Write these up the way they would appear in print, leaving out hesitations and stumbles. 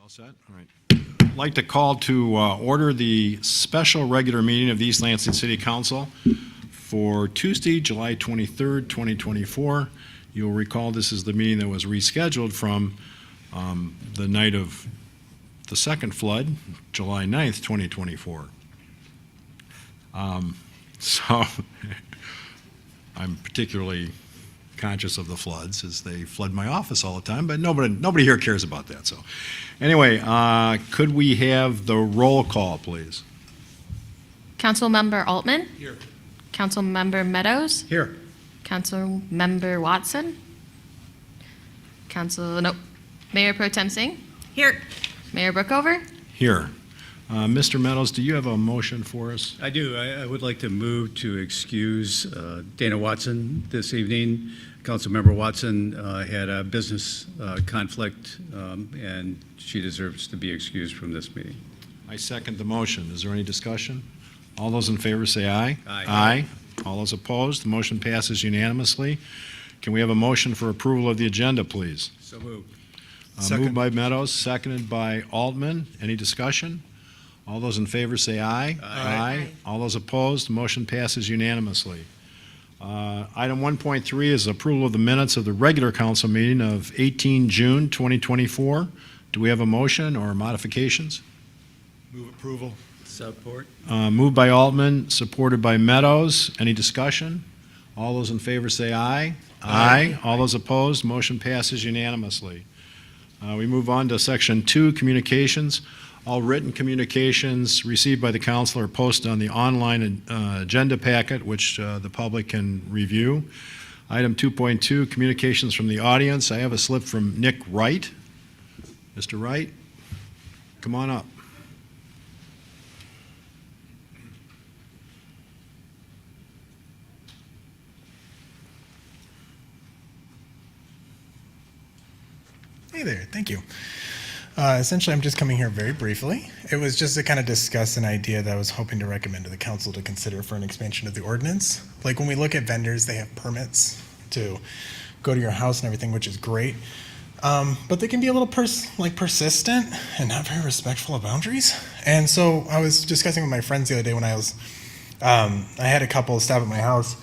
All set? All right. I'd like to call to order the special regular meeting of the East Lansing City Council for Tuesday, July 23rd, 2024. You'll recall this is the meeting that was rescheduled from the night of the second flood, July 9th, 2024. So I'm particularly conscious of the floods as they flood my office all the time, but nobody here cares about that. So anyway, could we have the roll call, please? Councilmember Altman? Here. Councilmember Meadows? Here. Councilmember Watson? Mayor Pro Tem Singh? Here. Mayor Brookover? Here. Mr. Meadows, do you have a motion for us? I do. I would like to move to excuse Dana Watson this evening. Councilmember Watson had a business conflict, and she deserves to be excused from this meeting. I second the motion. Is there any discussion? All those in favor say aye. Aye. Aye. All those opposed? The motion passes unanimously. Can we have a motion for approval of the agenda, please? So moved. Moved by Meadows, seconded by Altman. Any discussion? All those in favor say aye. Aye. All those opposed? The motion passes unanimously. Item 1.3 is approval of the minutes of the regular council meeting of 18 June 2024. Do we have a motion or modifications? Move approval. Support. Moved by Altman, supported by Meadows. Any discussion? All those in favor say aye. Aye. All those opposed? Motion passes unanimously. We move on to Section 2, Communications. All written communications received by the council are posted on the online agenda packet, which the public can review. Item 2.2, communications from the audience. I have a slip from Nick Wright. Mr. Wright, come on up. Hey there, thank you. Essentially, I'm just coming here very briefly. It was just to kind of discuss an idea that I was hoping to recommend to the council to consider for an expansion of the ordinance. Like when we look at vendors, they have permits to go to your house and everything, which is great. But they can be a little persistent and not very respectful of boundaries. And so I was discussing with my friends the other day when I had a couple stop at my house,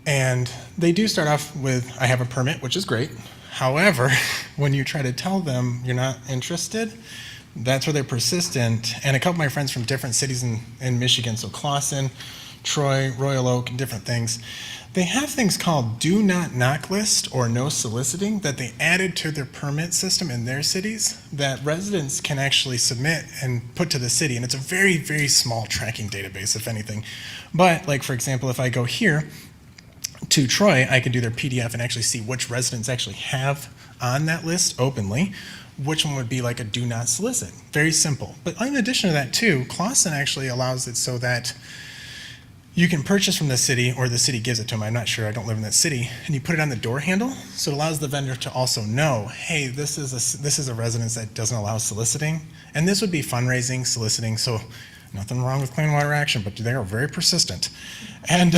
and they do start off with, I have a permit, which is great. However, when you try to tell them you're not interested, that's where they're persistent. And a couple of my friends from different cities in Michigan, so Clawson, Troy, Royal Oak, and different things, they have things called do not knock list or no soliciting that they added to their permit system in their cities that residents can actually submit and put to the city. And it's a very, very small tracking database, if anything. But like, for example, if I go here, to Troy, I can do their PDF and actually see which residents actually have on that list openly, which one would be like a do not solicit. Very simple. But in addition to that too, Clawson actually allows it so that you can purchase from the city or the city gives it to them. I'm not sure, I don't live in that city. And you put it on the door handle, so it allows the vendor to also know, hey, this is a residence that doesn't allow soliciting. And this would be fundraising, soliciting, so nothing wrong with Clean Water Action, but they are very persistent. And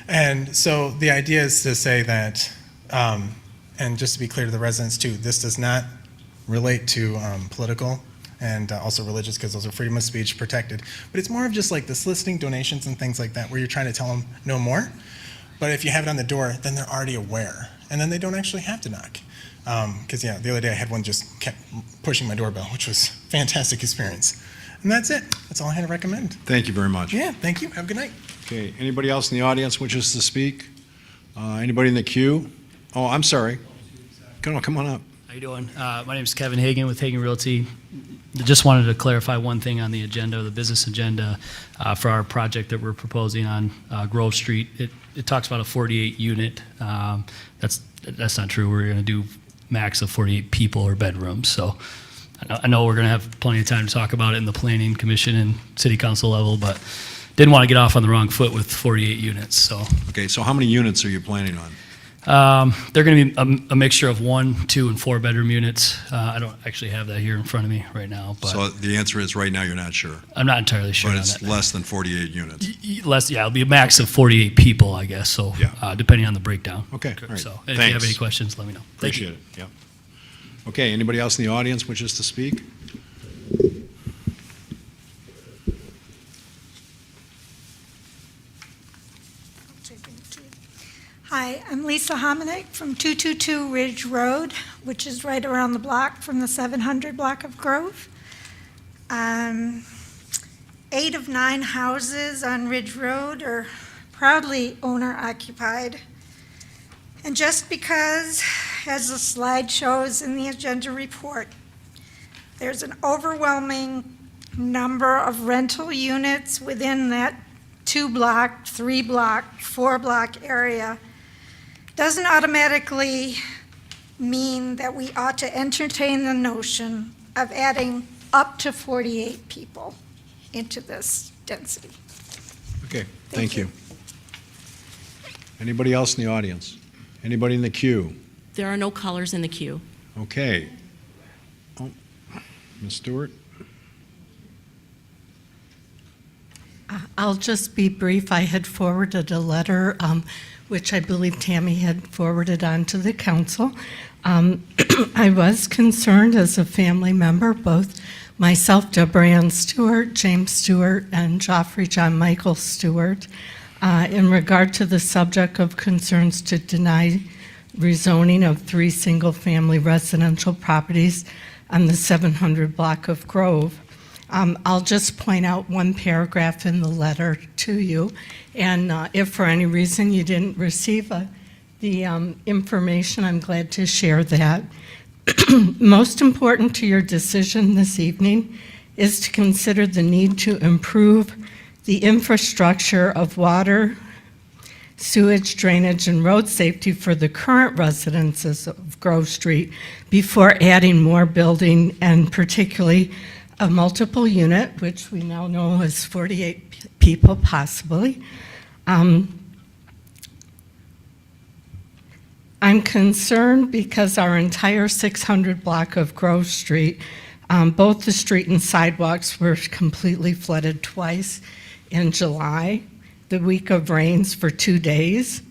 and so the idea is to say that, and just to be clear to the residents too, this does not relate to political and also religious, because those are freedom of speech protected. But it's more of just like the soliciting, donations, and things like that, where you're trying to tell them no more. But if you have it on the door, then they're already aware, and then they don't actually have to knock. Because yeah, the other day I had one just kept pushing my doorbell, which was a fantastic experience. And that's it. That's all I had to recommend. Thank you very much. Yeah, thank you. Have a good night. Okay, anybody else in the audience wishes to speak? Anybody in the queue? Oh, I'm sorry. Come on up. How you doing? My name is Kevin Hagan with Hagan Realty. Just wanted to clarify one thing on the agenda, the business agenda, for our project that we're proposing on Grove Street. It talks about a 48 unit. That's not true. We're going to do max of 48 people or bedrooms. So I know we're going to have plenty of time to talk about it in the Planning Commission and City Council level, but didn't want to get off on the wrong foot with 48 units. So Okay, so how many units are you planning on? they're going to be a mixture of 1, 2, and 4 bedroom units. I don't actually have that here in front of me right now, but So the answer is right now you're not sure, I'm not entirely sure but on it's that. less than 48 units. It'll be a max of 48 people, I guess. So Yeah. Depending on the breakdown. Okay, all right. So if you have Thanks. any questions, let me know. Thank you. Appreciate it, yeah. Okay, anybody else in the audience wishes to speak? Hi, I'm Lisa Hominick from 222 Ridge Road, which is right around the block from the 700 block of Grove. 8 of 9 houses on Ridge Road are proudly owner-occupied. And just because, as the slide shows in the agenda report, there's an overwhelming number of rental units within that 2-block, 3-block, 4-block area, doesn't automatically mean that we ought to entertain the notion of adding up to 48 people into this density. Okay, thank you. Anybody else in the audience? Anybody in the queue? There are no colors in the queue. Okay. Oh, Ms. Stewart? I'll just be brief. I had forwarded a letter, which I believe Tammy had forwarded on to the council. I was concerned as a family member, both myself, Deborah Ann Stewart, James Stewart, and Joffrey John Michael Stewart, in regard to the subject of concerns to deny rezoning of 3 single-family residential properties on the 700 block of Grove. I'll just point out one paragraph in the letter to you, and if for any reason you didn't receive the information, I'm glad to share that. Most important to your decision this evening is to consider the need to improve the infrastructure of water, sewage, drainage, and road safety for the current residences of Grove Street before adding more building, and particularly a multiple unit, which we now know is 48 people possibly. I'm concerned because our entire 600 block of Grove Street, both the street and sidewalks were completely flooded twice in July, the week of rains for 2 days.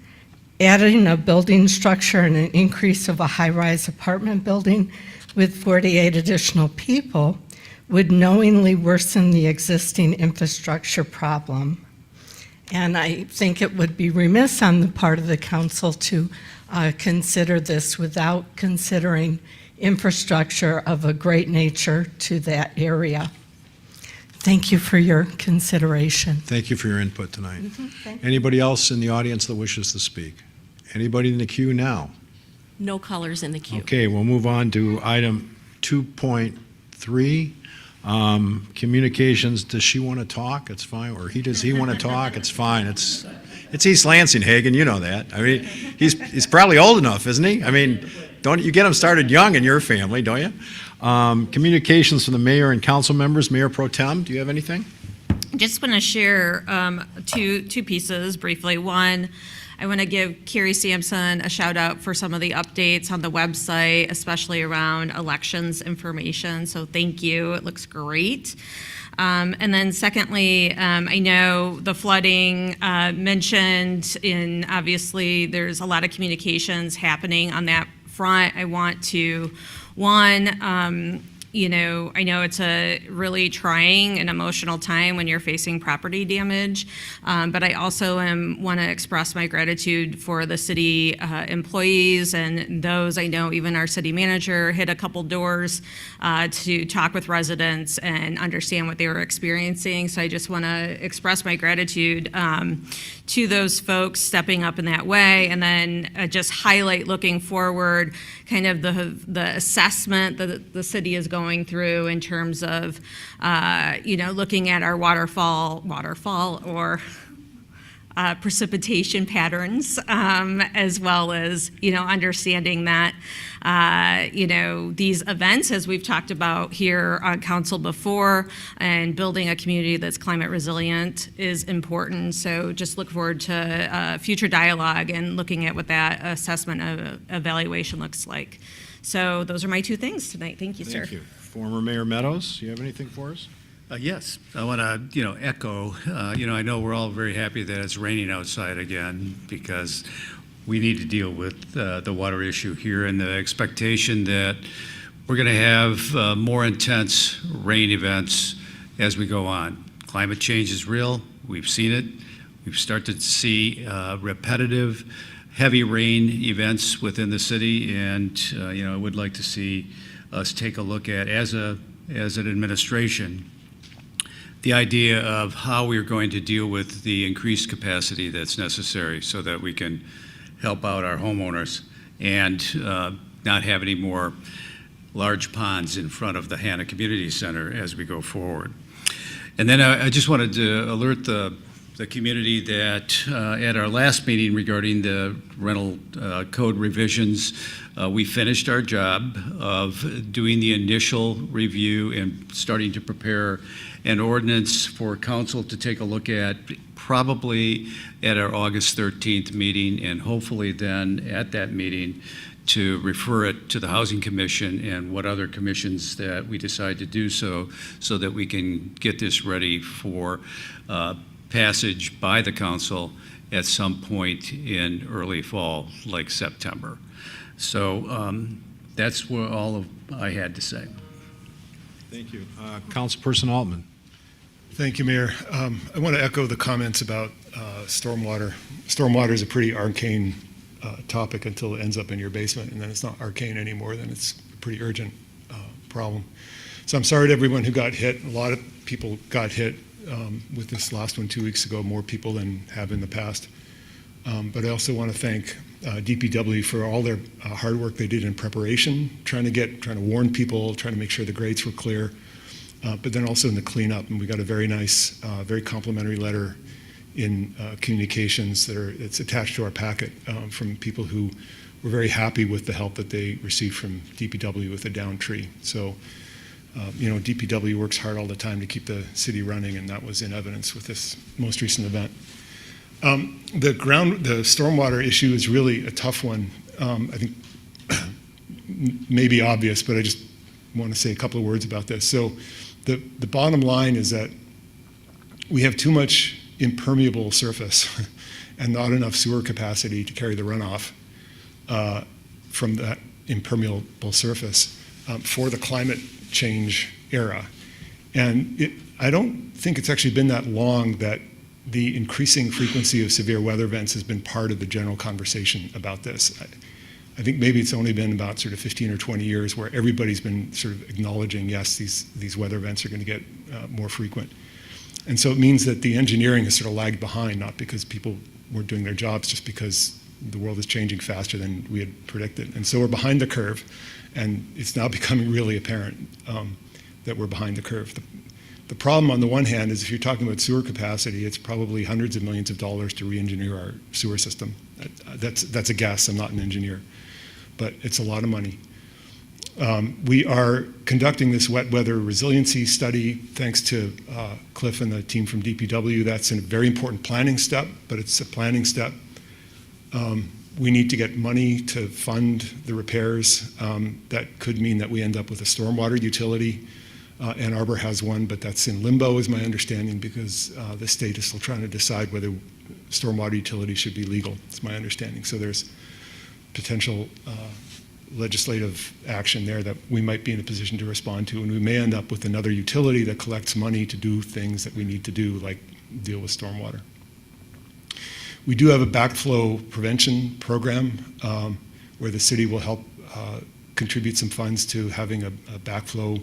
Adding a building structure and an increase of a high-rise apartment building with 48 additional people would knowingly worsen the existing infrastructure problem. And I think it would be remiss on the part of the council to consider this without considering infrastructure of a great nature to that area. Thank you for your consideration. Thank you for your input tonight. Thank you. Anybody else in the audience that wishes to speak? Anybody in the queue now? No colors in the queue. Okay, we'll move on to item 2.3. Communications, does she want to talk? It's fine. Or does he want to talk? It's fine. It's East Lansing, Hagan, you know that. I mean, he's probably old enough, isn't he? I mean, don't you get him started young in your family, don't you? Communications from the mayor and council members. Mayor Pro Tem, do you have anything? Just want to share two pieces briefly. One, I want to give Carrie Sampson a shout out for some of the updates on the website, especially around elections information. So thank you. It looks great. And then secondly, I know the flooding mentioned in, obviously, there's a lot of communications happening on that front. I want to, one, I know it's a really trying and emotional time when you're facing property damage, but I also want to express my gratitude for the city employees and those. I know even our city manager hit a couple doors to talk with residents and understand what they were experiencing. So I just want to express my gratitude to those folks stepping up in that way, and then just highlight looking forward kind of the assessment that the city is going through in terms of looking at our waterfall or precipitation patterns, as well as understanding that these events, as we've talked about here on council before, and building a community that's climate resilient is important. So just look forward to future dialogue and looking at what that assessment of evaluation looks like. So those are my two things tonight. Thank you, sir. Thank you. Former Mayor Meadows, do you have anything for us? Yes, I want to, echo, I know we're all very happy that it's raining outside again, because we need to deal with the water issue here, and the expectation that we're going to have more intense rain events as we go on. Climate change is real. We've seen it. We've started to see repetitive, heavy rain events within the city, and I would like to see us take a look at, as an administration, the idea of how we're going to deal with the increased capacity that's necessary so that we can help out our homeowners and not have any more large ponds in front of the Hannah Community Center as we go forward. And then I just wanted to alert the community that at our last meeting regarding the rental code revisions, we finished our job of doing the initial review and starting to prepare an ordinance for council to take a look at, probably at our August 13th meeting, and hopefully then at that meeting to refer it to the Housing Commission and what other commissions that we decide to do so that we can get this ready for passage by the council at some point in early fall, like September. So that's what I had to say. Thank you. Councilperson Altman. Thank you, Mayor. I want to echo the comments about stormwater. Stormwater is a pretty arcane topic until it ends up in your basement, and then it's not arcane anymore, then it's a pretty urgent problem. So I'm sorry to everyone who got hit. A lot of people got hit with this last one 2 weeks ago, more people than have in the past. But I also want to thank DPW for all their hard work they did in preparation, trying to warn people, trying to make sure the grades were clear, but then also in the cleanup. And we got a very nice, very complimentary letter in communications it's attached to our packet from people who were very happy with the help that they received from DPW with the down tree. So, DPW works hard all the time to keep the city running, and that was in evidence with this most recent event. The stormwater issue is really a tough one. I think maybe obvious, but I just want to say a couple of words about this. So the bottom line is that we have too much impermeable surface and not enough sewer capacity to carry the runoff from that impermeable surface for the climate change era. And I don't think it's actually been that long that the increasing frequency of severe weather events has been part of the general conversation about this. I think maybe it's only been about sort of 15 or 20 years where everybody's been sort of acknowledging, yes, these weather events are going to get more frequent. And so it means that the engineering has sort of lagged behind, not because people weren't doing their jobs, just because the world is changing faster than we had predicted. And so we're behind the curve, and it's now becoming really apparent that we're behind the curve. The problem on the one hand is if you're talking about sewer capacity, it's probably hundreds of millions of dollars to re-engineer our sewer system. That's a guess, I'm not an engineer, but it's a lot of money. We are conducting this wet weather resiliency study thanks to Cliff and the team from DPW. That's a very important planning step, but it's a planning step. We need to get money to fund the repairs. That could mean that we end up with a stormwater utility. Ann Arbor has one, but that's in limbo is my understanding because the state is still trying to decide whether stormwater utilities should be legal. It's my understanding. So there's potential legislative action there that we might be in a position to respond to, and we may end up with another utility that collects money to do things that we need to do, like deal with stormwater. We do have a backflow prevention program where the city will help contribute some funds to having a backflow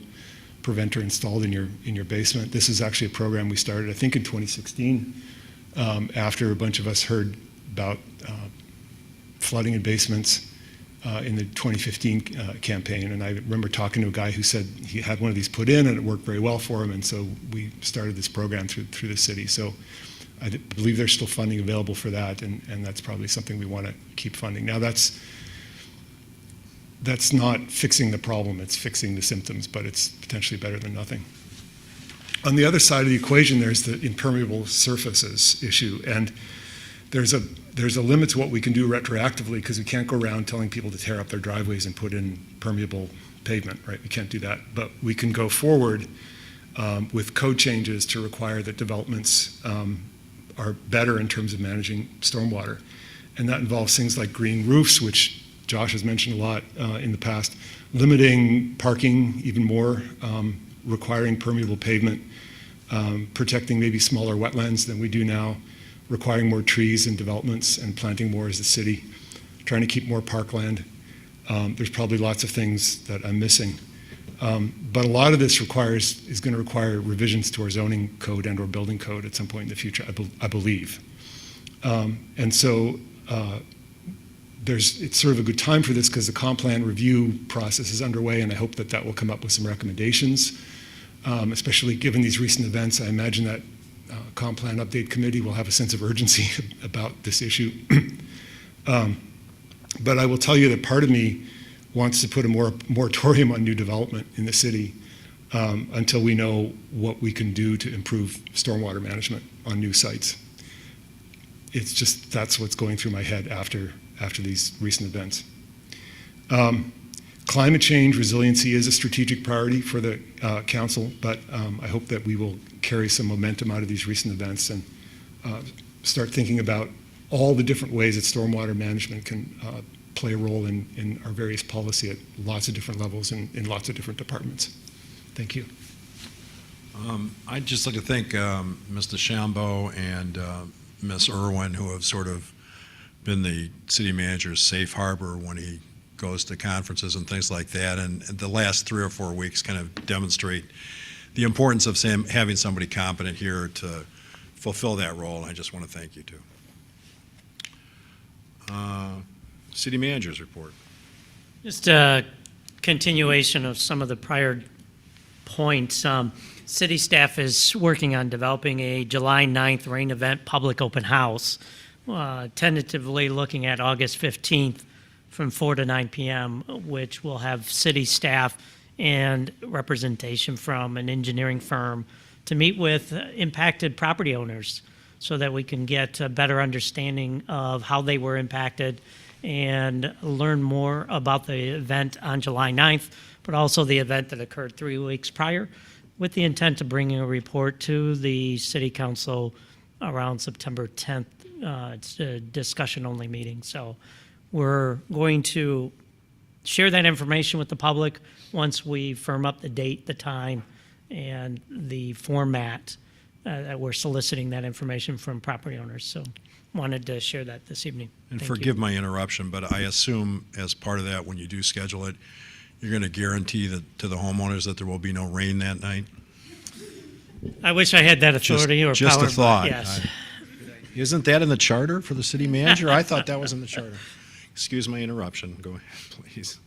preventer installed in your basement. This is actually a program we started, I think, in 2016 after a bunch of us heard about flooding in basements in the 2015 campaign. And I remember talking to a guy who said he had one of these put in and it worked very well for him. And so we started this program through the city. So I believe there's still funding available for that. And that's probably something we want to keep funding. Now that's not fixing the problem, it's fixing the symptoms, but it's potentially better than nothing. On the other side of the equation, there's the impermeable surfaces issue. And there's a limit to what we can do retroactively because we can't go around telling people to tear up their driveways and put in permeable pavement, right? We can't do that. But we can go forward with code changes to require that developments are better in terms of managing stormwater. And that involves things like green roofs, which Josh has mentioned a lot in the past, limiting parking even more, requiring permeable pavement, protecting maybe smaller wetlands than we do now, requiring more trees and developments and planting more as a city, trying to keep more parkland. There's probably lots of things that I'm missing. But a lot of this is going to require revisions to our zoning code and or building code at some point in the future, I believe. And so it's sort of a good time for this because the comp plan review process is underway, and I hope that will come up with some recommendations, especially given these recent events. I imagine that comp plan update committee will have a sense of urgency about this issue. But I will tell you that part of me wants to put a moratorium on new development in the city until we know what we can do to improve stormwater management on new sites. It's just, that's what's going through my head after these recent events. Climate change resiliency is a strategic priority for the council, but I hope that we will carry some momentum out of these recent events and start thinking about all the different ways that stormwater management can play a role in our various policy at lots of different levels and in lots of different departments. Thank you. I'd just like to thank Mr. Shambo and Ms. Irwin, who have sort of been the city manager's safe harbor when he goes to conferences and things like that. And the last 3 or 4 weeks kind of demonstrate the importance of having somebody competent here to fulfill that role. And I just want to thank you too. City manager's report. Just a continuation of some of the prior points. City staff is working on developing a July 9th rain event public open house, tentatively looking at August 15th from 4 to 9 p.m., which will have city staff and representation from an engineering firm to meet with impacted property owners so that we can get a better understanding of how they were impacted and learn more about the event on July 9th, but also the event that occurred 3 weeks prior, with the intent of bringing a report to the City Council around September 10th. It's a discussion-only meeting. So we're going to share that information with the public once we firm up the date, the time, and the format that we're soliciting that information from property owners. So wanted to share that this evening. And Thank you. forgive my interruption, but I assume as part of that, when you do schedule it, you're going to guarantee that to the homeowners that there will be no rain that night? I wish I had that authority or just power. a thought. But yes. Isn't that in the charter for the city manager? I thought that was in the charter. Excuse my interruption. Go ahead, please.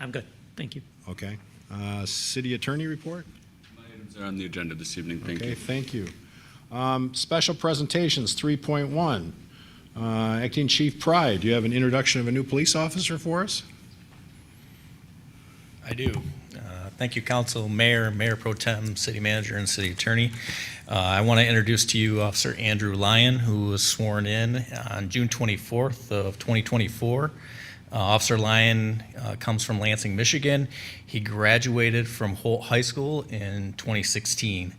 I'm good. Thank you. Okay. City attorney report? My items are on the agenda this evening. Thank you. Okay, thank you. Special presentations, 3.1. Acting Chief Pride, do you have an introduction of a new police officer for us? I do. Thank you, Council, Mayor, Mayor Pro Tem, City Manager, and City Attorney. I want to introduce to you Officer Andrew Lyon, who was sworn in on June 24th of 2024. Officer Lyon comes from Lansing, Michigan. He graduated from Holt High School in 2016.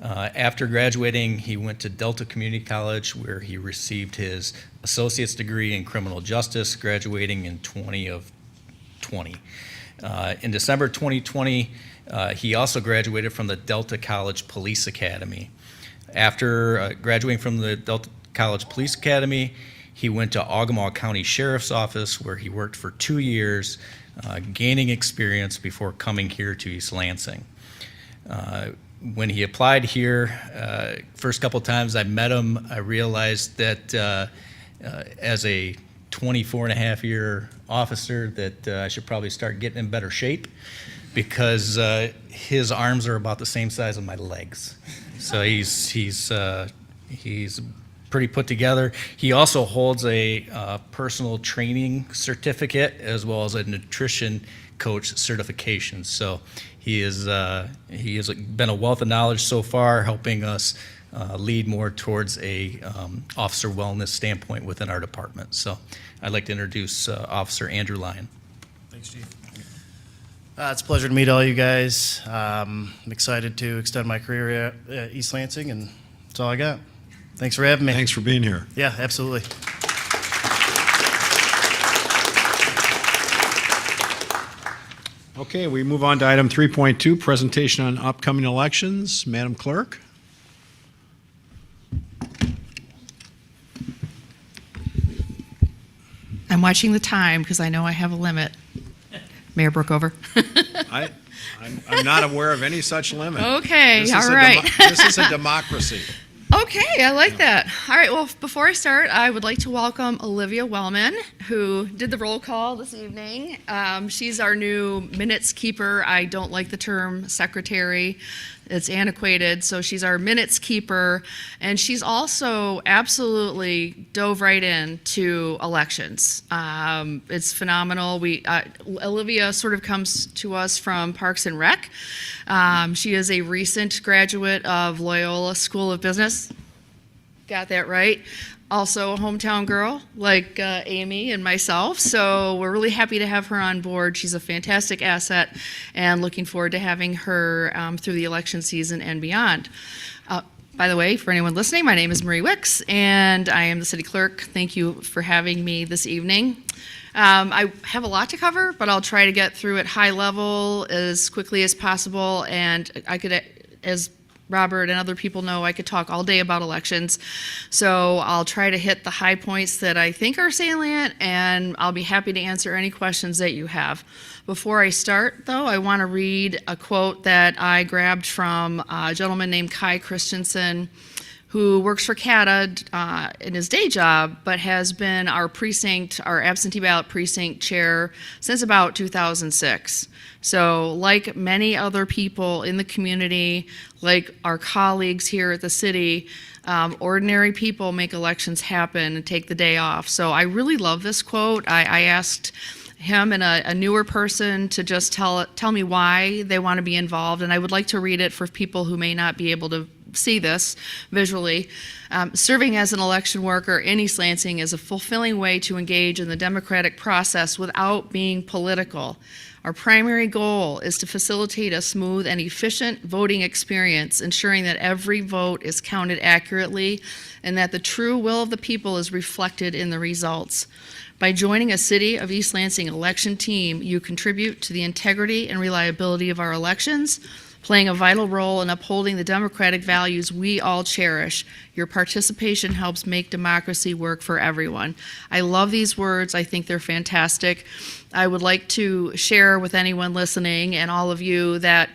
After graduating, he went to Delta Community College, where he received his associate's degree in criminal justice, graduating in 2020. In December 2020, he also graduated from the Delta College Police Academy. After graduating from the Delta College Police Academy, he went to Ogemaw County Sheriff's Office, where he worked for 2 years, gaining experience before coming here to East Lansing. When he applied here, first couple times I met him, I realized that as a 24-and-a-half-year officer that I should probably start getting in better shape, because his arms are about the same size as my legs. So he's pretty put together. He also holds a personal training certificate as well as a nutrition coach certification. So he has been a wealth of knowledge so far, helping us lead more towards a officer wellness standpoint within our department. So I'd like to introduce Officer Andrew Lyon. Thanks, Chief. It's a pleasure to meet all you guys. I'm excited to extend my career at East Lansing, and that's all I got. Thanks for having me. Thanks for being here. Yeah, absolutely. Okay, we move on to item 3.2, presentation on upcoming elections. Madam Clerk? I'm watching the time because I know I have a limit. Mayor Brookover. I'm not aware of any such limit. Okay, This is all a right. This is a democracy. Okay, I like that. All right, well, before I start, I would like to welcome Olivia Wellman, who did the roll call this evening. She's our new minutes keeper. I don't like the term secretary. It's antiquated, so she's our minutes keeper, and she's also absolutely dove right into elections. It's phenomenal. Olivia sort of comes to us from Parks and Rec. She is a recent graduate of Loyola School of Business. Got that right. Also a hometown girl like Amy and myself, so we're really happy to have her on board. She's a fantastic asset and looking forward to having her through the election season and beyond. By the way, for anyone listening, my name is Marie Wicks and I am the city clerk. Thank you for having me this evening. I have a lot to cover, but I'll try to get through it high level as quickly as possible, and I could, as Robert and other people know, I could talk all day about elections. So I'll try to hit the high points that I think are salient, and I'll be happy to answer any questions that you have. Before I start, though, I want to read a quote that I grabbed from a gentleman named Kai Christensen, who works for CATA in his day job, but has been our absentee ballot precinct chair since about 2006. So like many other people in the community, like our colleagues here at the city, ordinary people make elections happen and take the day off. So I really love this quote. I asked him and a newer person to just tell me why they want to be involved, and I would like to read it for people who may not be able to see this visually. Serving as an election worker in East Lansing is a fulfilling way to engage in the democratic process without being political. Our primary goal is to facilitate a smooth and efficient voting experience, ensuring that every vote is counted accurately and that the true will of the people is reflected in the results. By joining a City of East Lansing election team, you contribute to the integrity and reliability of our elections, playing a vital role in upholding the democratic values we all cherish. Your participation helps make democracy work for everyone. I love these words. I think they're fantastic. I would like to share with anyone listening and all of you that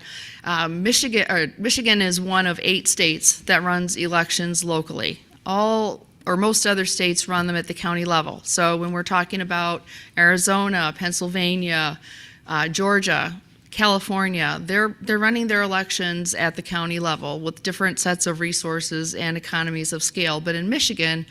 Michigan is one of 8 states that runs elections locally. Most other states run them at the county level. So when we're talking about Arizona, Pennsylvania, Georgia, California, they're running their elections at the county level with different sets of resources and economies of scale. But in Michigan,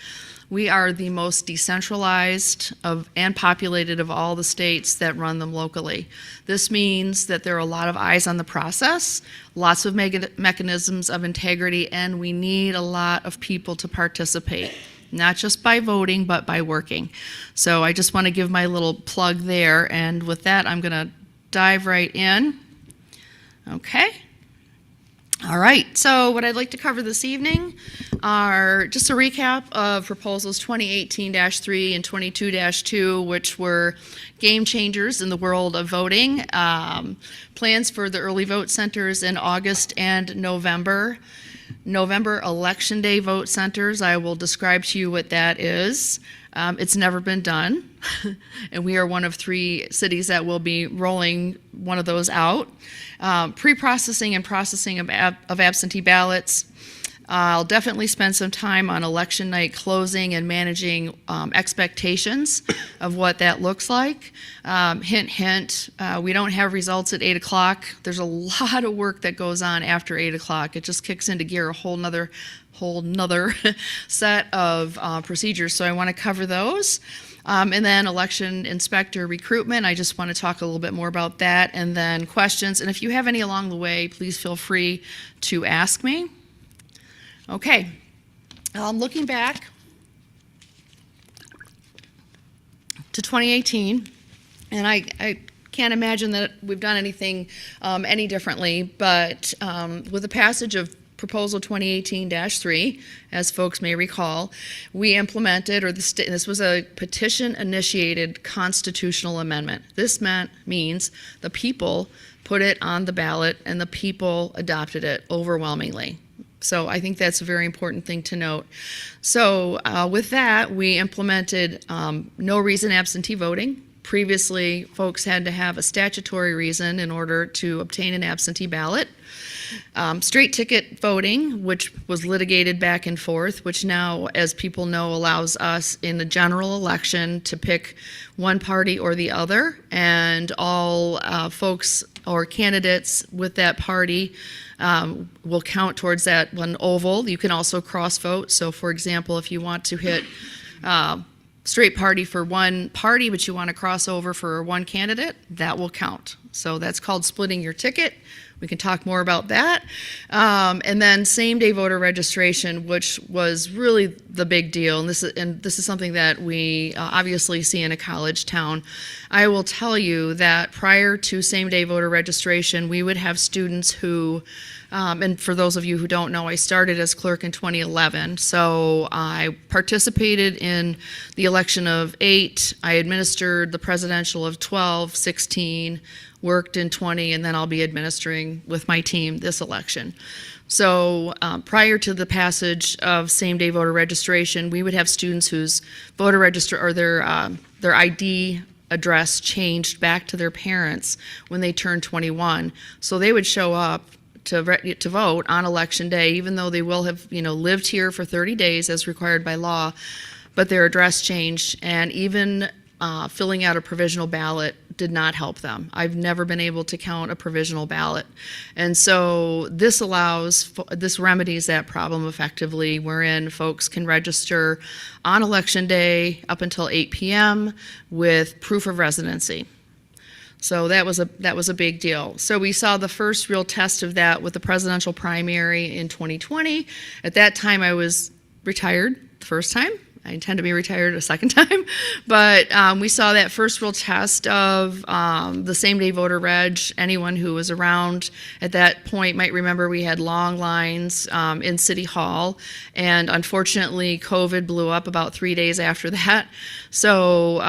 we are the most decentralized and populated of all the states that run them locally. This means that there are a lot of eyes on the process, lots of mechanisms of integrity, and we need a lot of people to participate, not just by voting, but by working. So I just want to give my little plug there, and with that, I'm going to dive right in. Okay. All right, so what I'd like to cover this evening are just a recap of proposals 2018-3 and 22-2, which were game changers in the world of voting, plans for the early vote centers in August and November Election Day vote centers. I will describe to you what that is. It's never been done, and we are one of 3 cities that will be rolling one of those out. Pre-processing and processing of absentee ballots. I'll definitely spend some time on election night closing and managing expectations of what that looks like. Hint, hint, we don't have results at 8 o'clock. There's a lot of work that goes on after 8 o'clock. It just kicks into gear a whole nother set of procedures, so I want to cover those. And then election inspector recruitment, I just want to talk a little bit more about that, and then questions. And if you have any along the way, please feel free to ask me. Okay, looking back to 2018, and I can't imagine that we've done anything any differently, but with the passage of Proposal 2018-3, as folks may recall, we implemented, this was a petition-initiated constitutional amendment. This means the people put it on the ballot and the people adopted it overwhelmingly. So I think that's a very important thing to note. So with that, we implemented no reason absentee voting. Previously, folks had to have a statutory reason in order to obtain an absentee ballot. Straight ticket voting, which was litigated back and forth, which now, as people know, allows us in the general election to pick one party or the other, and all folks or candidates with that party will count towards that one oval. You can also cross vote. So, for example, if you want to hit straight party for one party, but you want to cross over for one candidate, that will count. So that's called splitting your ticket. We can talk more about that. And then same-day voter registration, which was really the big deal. And this is something that we obviously see in a college town. I will tell you that prior to same-day voter registration, we would have students who, and for those of you who don't know, I started as clerk in 2011. So I participated in the election of 8. I administered the presidential of 12, 16, worked in 20, and then I'll be administering with my team this election. So prior to the passage of same-day voter registration, we would have students whose voter register or their ID address changed back to their parents when they turned 21. So they would show up to vote on election day, even though they will have lived here for 30 days as required by law, but their address changed, and even filling out a provisional ballot did not help them. I've never been able to count a provisional ballot. And so this remedies that problem effectively, wherein folks can register on election day up until 8 p.m. with proof of residency. So that was a big deal. So we saw the first real test of that with the presidential primary in 2020. At that time, I was retired the first time. I intend to be retired a second time, but we saw that first real test of the same-day voter reg. Anyone who was around at that point might remember we had long lines in City Hall, and unfortunately, COVID blew up about 3 days after that. So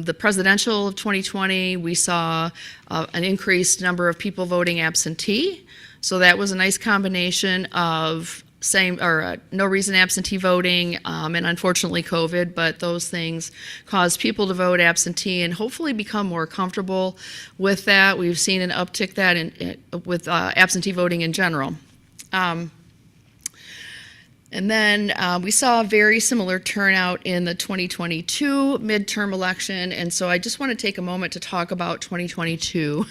the presidential of 2020, we saw an increased number of people voting absentee. So that was a nice combination of no reason absentee voting, and unfortunately COVID, but those things caused people to vote absentee and hopefully become more comfortable with that. We've seen an uptick with absentee voting in general. And then we saw a very similar turnout in the 2022 midterm election, and so I just want to take a moment to talk about 2022.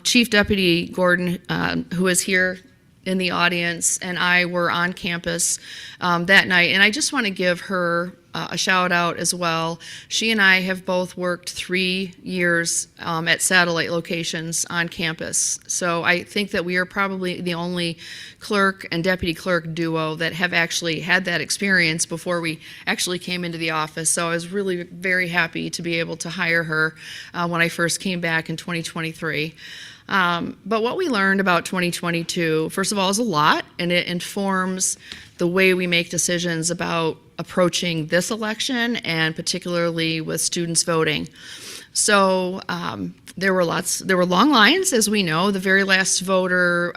Chief Deputy Gordon, who is here in the audience, and I were on campus that night, and I just want to give her a shout out as well. She and I have both worked 3 years at satellite locations on campus, so I think that we are probably the only clerk and deputy clerk duo that have actually had that experience before we actually came into the office. So I was really very happy to be able to hire her when I first came back in 2023. But what we learned about 2022, first of all, is a lot, and it informs the way we make decisions about approaching this election, and particularly with students voting. So there were long lines, as we know. The very last voter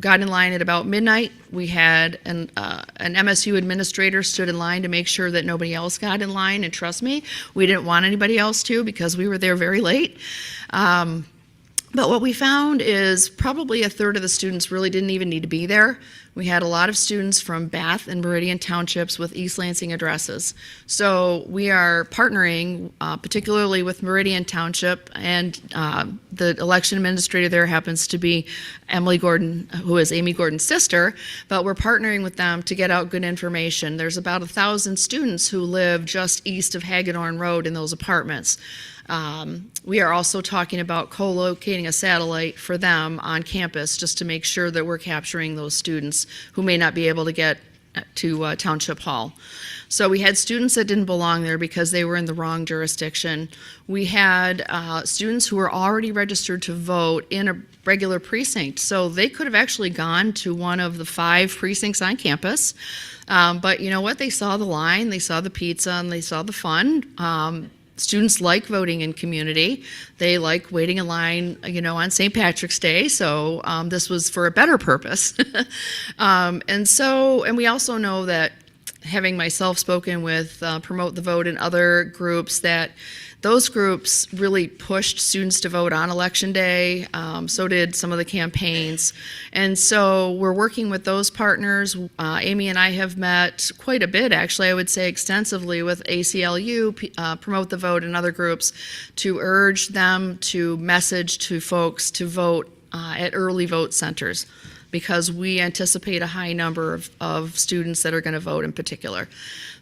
got in line at about midnight. We had an MSU administrator stood in line to make sure that nobody else got in line, and trust me, we didn't want anybody else to, because we were there very late. But what we found is probably a third of the students really didn't even need to be there. We had a lot of students from Bath and Meridian townships with East Lansing addresses. So we are partnering particularly with Meridian Township, and the election administrator there happens to be Emily Gordon, who is Amy Gordon's sister, but we're partnering with them to get out good information. There's about 1,000 students who live just east of Hagan Road in those apartments. We are also talking about co-locating a satellite for them on campus, just to make sure that we're capturing those students who may not be able to get Township Hall. So we had students that didn't belong there because they were in the wrong jurisdiction. We had students who were already registered to vote in a regular precinct, so they could have actually gone to one of the 5 precincts on campus. But you know what? They saw the line, they saw the pizza, and they saw the fun. Students like voting in community. They like waiting in line, on St. Patrick's Day. So this was for a better purpose. And we also know that, having myself spoken with Promote the Vote and other groups, that those groups really pushed students to vote on Election Day. So did some of the campaigns. And so we're working with those partners. Amy and I have met quite a bit, actually, I would say extensively, with ACLU, Promote the Vote, and other groups to urge them to message to folks to vote at early vote centers, because we anticipate a high number of students that are going to vote in particular.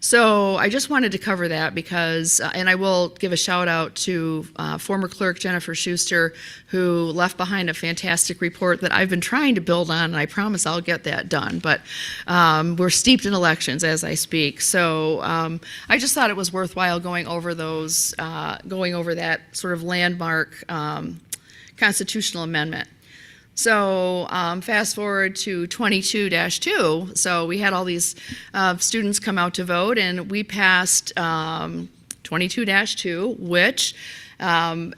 So I just wanted to cover that because, and I will give a shout out to former clerk Jennifer Schuster, who left behind a fantastic report that I've been trying to build on, and I promise I'll get that done. But we're steeped in elections as I speak. So I just thought it was worthwhile going over that sort of landmark constitutional amendment. So fast forward to 22-2. So we had all these students come out to vote, and we passed 22-2, which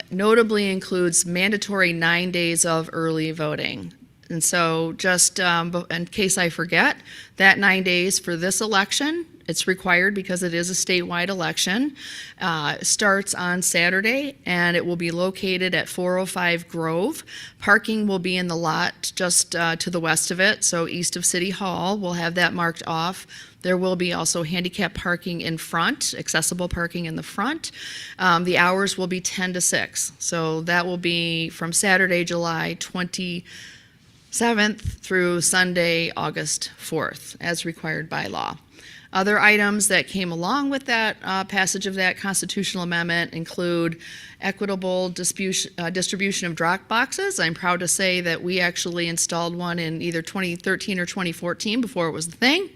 notably includes mandatory 9 days of early voting. And so just in case I forget, that 9 days for this election, it's required because it is a statewide election, starts on Saturday, and it will be located at 405 Grove. Parking will be in the lot just to the west of it, so east of City Hall. We'll have that marked off. There will be also handicap parking in front, accessible parking in the front. The hours will be 10 to 6, so that will be from Saturday, July 27th through Sunday, August 4th, as required by law. Other items that came along with that passage of that constitutional amendment include equitable distribution of drop boxes. I'm proud to say that we actually installed one in either 2013 or 2014 before it was the thing.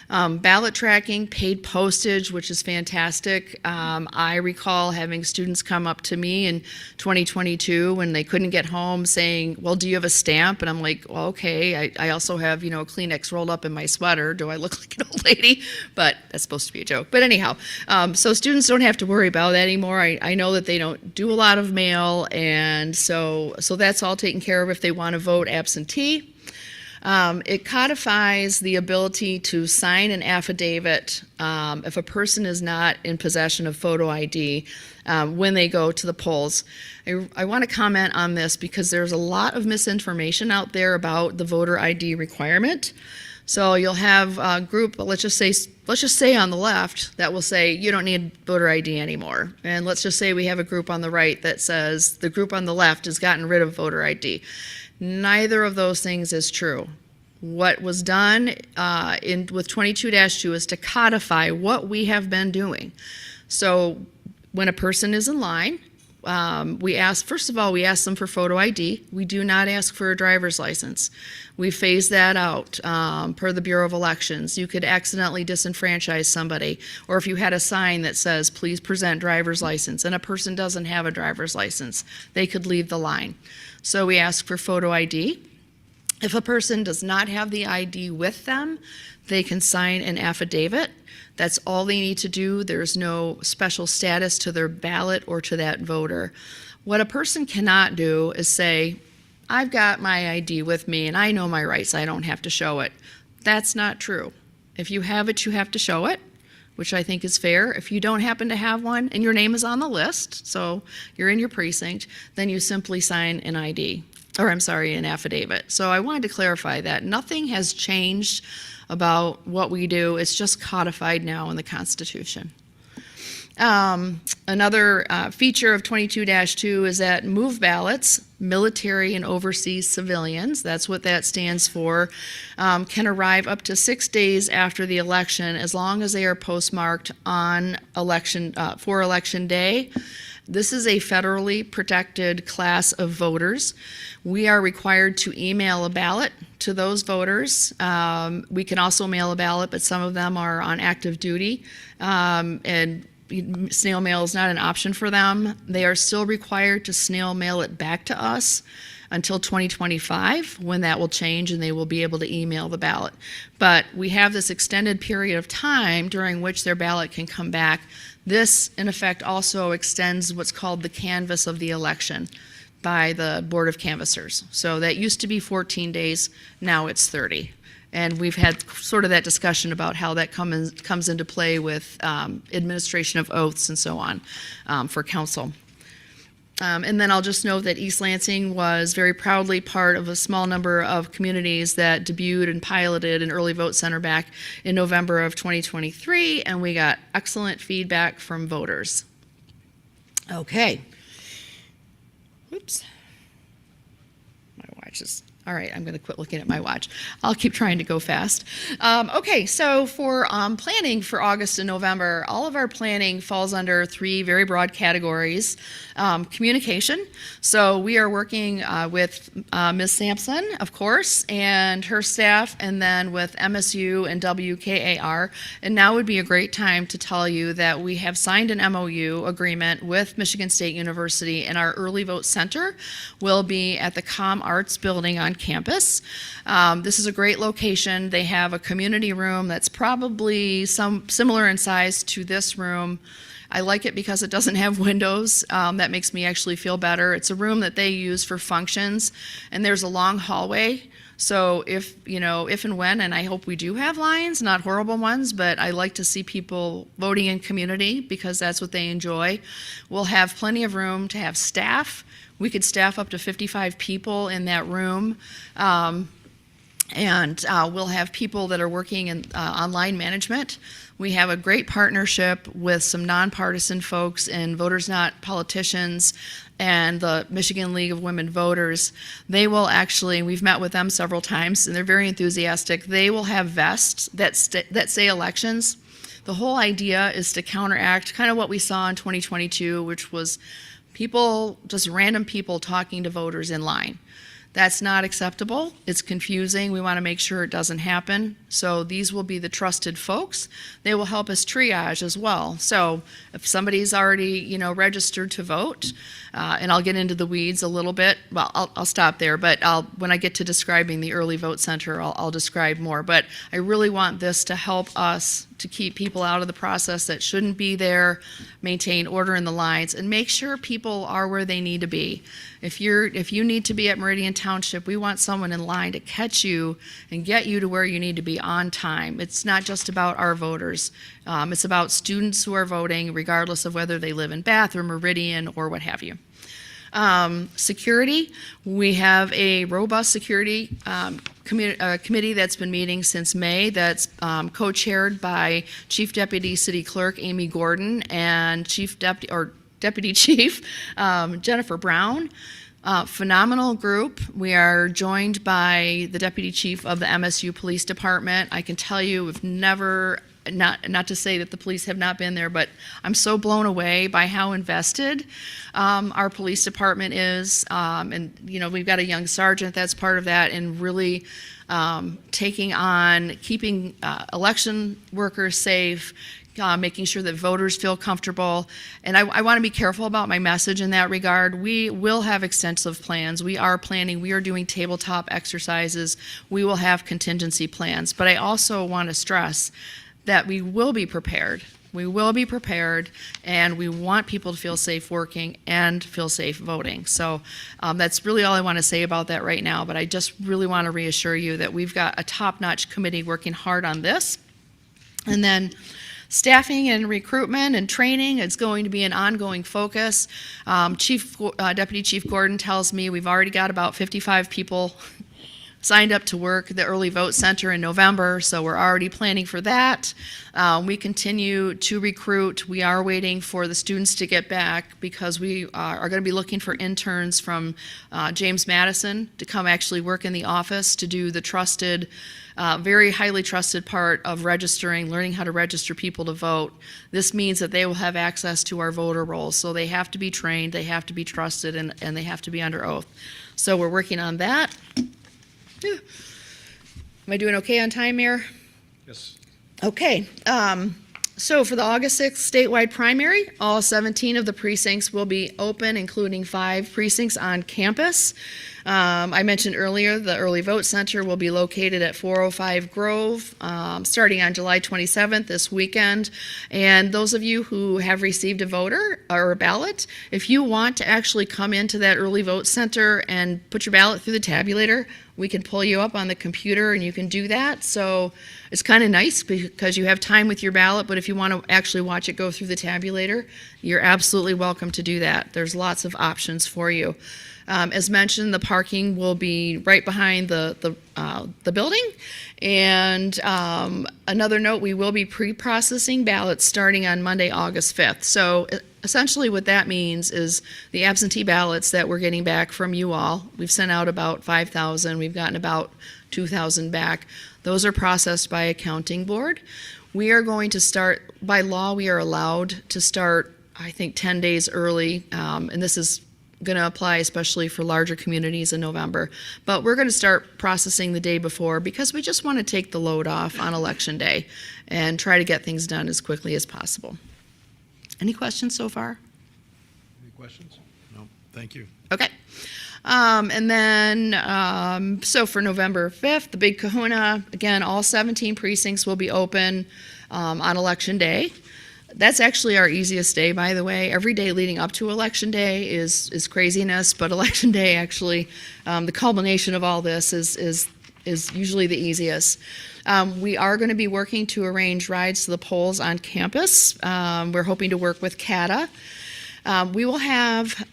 Ballot tracking, paid postage, which is fantastic. I recall having students come up to me in 2022 when they couldn't get home saying, well, do you have a stamp? And I'm like, well, okay. I also have, a Kleenex rolled up in my sweater. Do I look like an old lady? But that's supposed to be a joke. But anyhow, so students don't have to worry about that anymore. I know that they don't do a lot of mail, and so that's all taken care of if they want to vote absentee. It codifies the ability to sign an affidavit if a person is not in possession of photo ID when they go to the polls. I want to comment on this because there's a lot of misinformation out there about the voter ID requirement. So you'll have a group, let's just say on the left, that will say you don't need voter ID anymore. And let's just say we have a group on the right that says the group on the left has gotten rid of voter ID. Neither of those things is true. What was done with 22-2 is to codify what we have been doing. So when a person is in line, first of all, we ask them for photo ID. We do not ask for a driver's license. We phase that out per the Bureau of Elections. You could accidentally disenfranchise somebody, or if you had a sign that says, please present driver's license, and a person doesn't have a driver's license, they could leave the line. So we ask for photo ID. If a person does not have the ID with them, they can sign an affidavit. That's all they need to do. There's no special status to their ballot or to that voter. What a person cannot do is say, I've got my ID with me and I know my rights, I don't have to show it. That's not true. If you have it, you have to show it, which I think is fair. If you don't happen to have one and your name is on the list, so you're in your precinct, then you simply sign an an affidavit. So I wanted to clarify that. Nothing has changed about what we do. It's just codified now in the Constitution. Another feature of 22-2 is that move ballots, military and overseas civilians, that's what that stands for, can arrive up to 6 days after the election as long as they are postmarked on for election day. This is a federally protected class of voters. We are required to email a ballot to those voters. We can also mail a ballot, but some of them are on active duty, and snail mail is not an option for them. They are still required to snail mail it back to us until 2025, when that will change and they will be able to email the ballot. But we have this extended period of time during which their ballot can come back. This, in effect, also extends what's called the canvass of the election by the Board of Canvassers. So that used to be 14 days, now it's 30. And we've had sort of that discussion about how that comes into play with administration of oaths and so on for council. And then I'll just note that East Lansing was very proudly part of a small number of communities that debuted and piloted an early vote center back in November of 2023, and we got excellent feedback from voters. Okay. Oops. My watch is... All right, I'm going to quit looking at my watch. I'll keep trying to go fast. Okay, so for planning for August and November, all of our planning falls under three very broad categories. Communication. So we are working with Ms. Sampson, of course, and her staff, and then with MSU and WKAR. And now would be a great time to tell you that we have signed an MOU agreement with Michigan State University, and our early vote center will be at the Com Arts building on campus. This is a great location. They have a community room that's probably similar in size to this room. I like it because it doesn't have windows. That makes me actually feel better. It's a room that they use for functions, and there's a long hallway. So if and when, and I hope we do have lines, not horrible ones, but I like to see people voting in community because that's what they enjoy. We'll have plenty of room to have staff. We could staff up to 55 people in that room. And we'll have people that are working in online management. We have a great partnership with some nonpartisan folks in Voters Not Politicians and the Michigan League of Women Voters. They will actually, we've met with them several times, and they're very enthusiastic. They will have vests that say elections. The whole idea is to counteract kind of what we saw in 2022, which was people, just random people talking to voters in line. That's not acceptable. It's confusing. We want to make sure it doesn't happen. So these will be the trusted folks. They will help us triage as well. So if somebody's already, registered to vote, and I'll get into the weeds a little bit. Well, I'll stop there, but when I get to describing the early vote center, I'll describe more. But I really want this to help us to keep people out of the process that shouldn't be there, maintain order in the lines, and make sure people are where they need to be. If you need to be at Meridian Township, we want someone in line to catch you and get you to where you need to be on time. It's not just about our voters. It's about students who are voting, regardless of whether they live in Bath or Meridian or what have you. Security, we have a robust security committee that's been meeting since May, that's co-chaired by Chief Deputy City Clerk Amy Gordon and Deputy Chief Jennifer Brown. Phenomenal group. We are joined by the Deputy Chief of the MSU Police Department. I can tell you we've never, not to say that the police have not been there, but I'm so blown away by how invested our police department is. And we've got a young sergeant that's part of that, and really taking on keeping election workers safe, making sure that voters feel comfortable. And I want to be careful about my message in that regard. We will have extensive plans. We are planning. We are doing tabletop exercises. We will have contingency plans. But I also want to stress that we will be prepared. We will be prepared, and we want people to feel safe working and feel safe voting. So that's really all I want to say about that right now, but I just really want to reassure you that we've got a top-notch committee working hard on this. And then staffing and recruitment and training is going to be an ongoing focus. Deputy Chief Gordon tells me we've already got about 55 people signed up to work at the early vote center in November, so we're already planning for that. We continue to recruit. We are waiting for the students to get back because we are going to be looking for interns from James Madison to come actually work in the office to do the trusted, very highly trusted part of registering, learning how to register people to vote. This means that they will have access to our voter rolls, so they have to be trained, they have to be trusted, and they have to be under oath. So we're working on that. Am I doing okay on time, Mayor? Yes. Okay, so for the August 6th statewide primary, all 17 of the precincts will be open, including 5 precincts on campus. I mentioned earlier the early vote center will be located at 405 Grove, starting on July 27th this weekend. And those of you who have received a voter or a ballot, if you want to actually come into that early vote center and put your ballot through the tabulator, we can pull you up on the computer and you can do that. So it's kind of nice because you have time with your ballot, but if you want to actually watch it go through the tabulator, you're absolutely welcome to do that. There's lots of options for you. As mentioned, the parking will be right behind the building. And another note, we will be pre-processing ballots starting on Monday, August 5th. So essentially what that means is the absentee ballots that we're getting back from you all, we've sent out about 5,000, we've gotten about 2,000 back. Those are processed by a counting board. We are going to start, by law, we are allowed to start, I think, 10 days early, and this is going to apply especially for larger communities in November. But we're going to start processing the day before because we just want to take the load off on Election Day and try to get things done as quickly as possible. Any questions so far? Any questions? No, thank you. Okay. And then, so for November 5th, the Big Kahuna, again, all 17 precincts will be open on Election Day. That's actually our easiest day, by the way. Every day leading up to Election Day is craziness, but Election Day actually, the culmination of all this is usually the easiest. We are going to be working to arrange rides to the polls on campus. We're hoping to work with CATA. We will have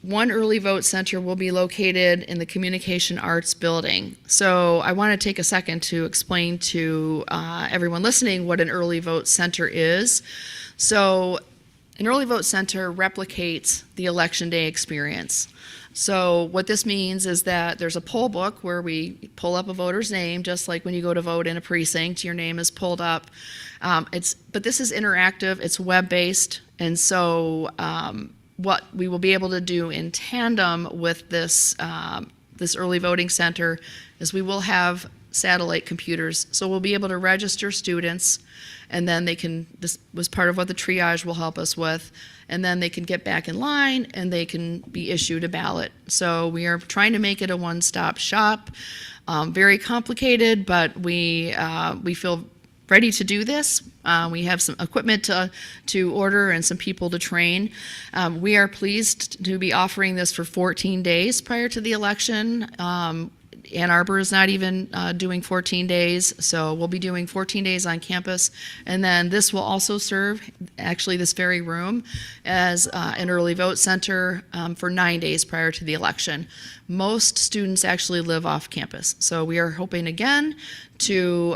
one early vote center will be located in the Communication Arts Building. So I want to take a second to explain to everyone listening what an early vote center is. So an early vote center replicates the Election Day experience. So what this means is that there's a poll book where we pull up a voter's name, just like when you go to vote in a precinct, your name is pulled up. But this is interactive, it's web-based, and so what we will be able to do in tandem with this early voting center is we will have satellite computers. So we'll be able to register students, and then this was part of what the triage will help us with, and then they can get back in line and they can be issued a ballot. So we are trying to make it a one-stop shop. Very complicated, but we feel ready to do this. We have some equipment to order and some people to train. We are pleased to be offering this for 14 days prior to the election. Ann Arbor is not even doing 14 days, so we'll be doing 14 days on campus. And then this will also serve, actually this very room, as an early vote center for 9 days prior to the election. Most students actually live off campus, so we are hoping again to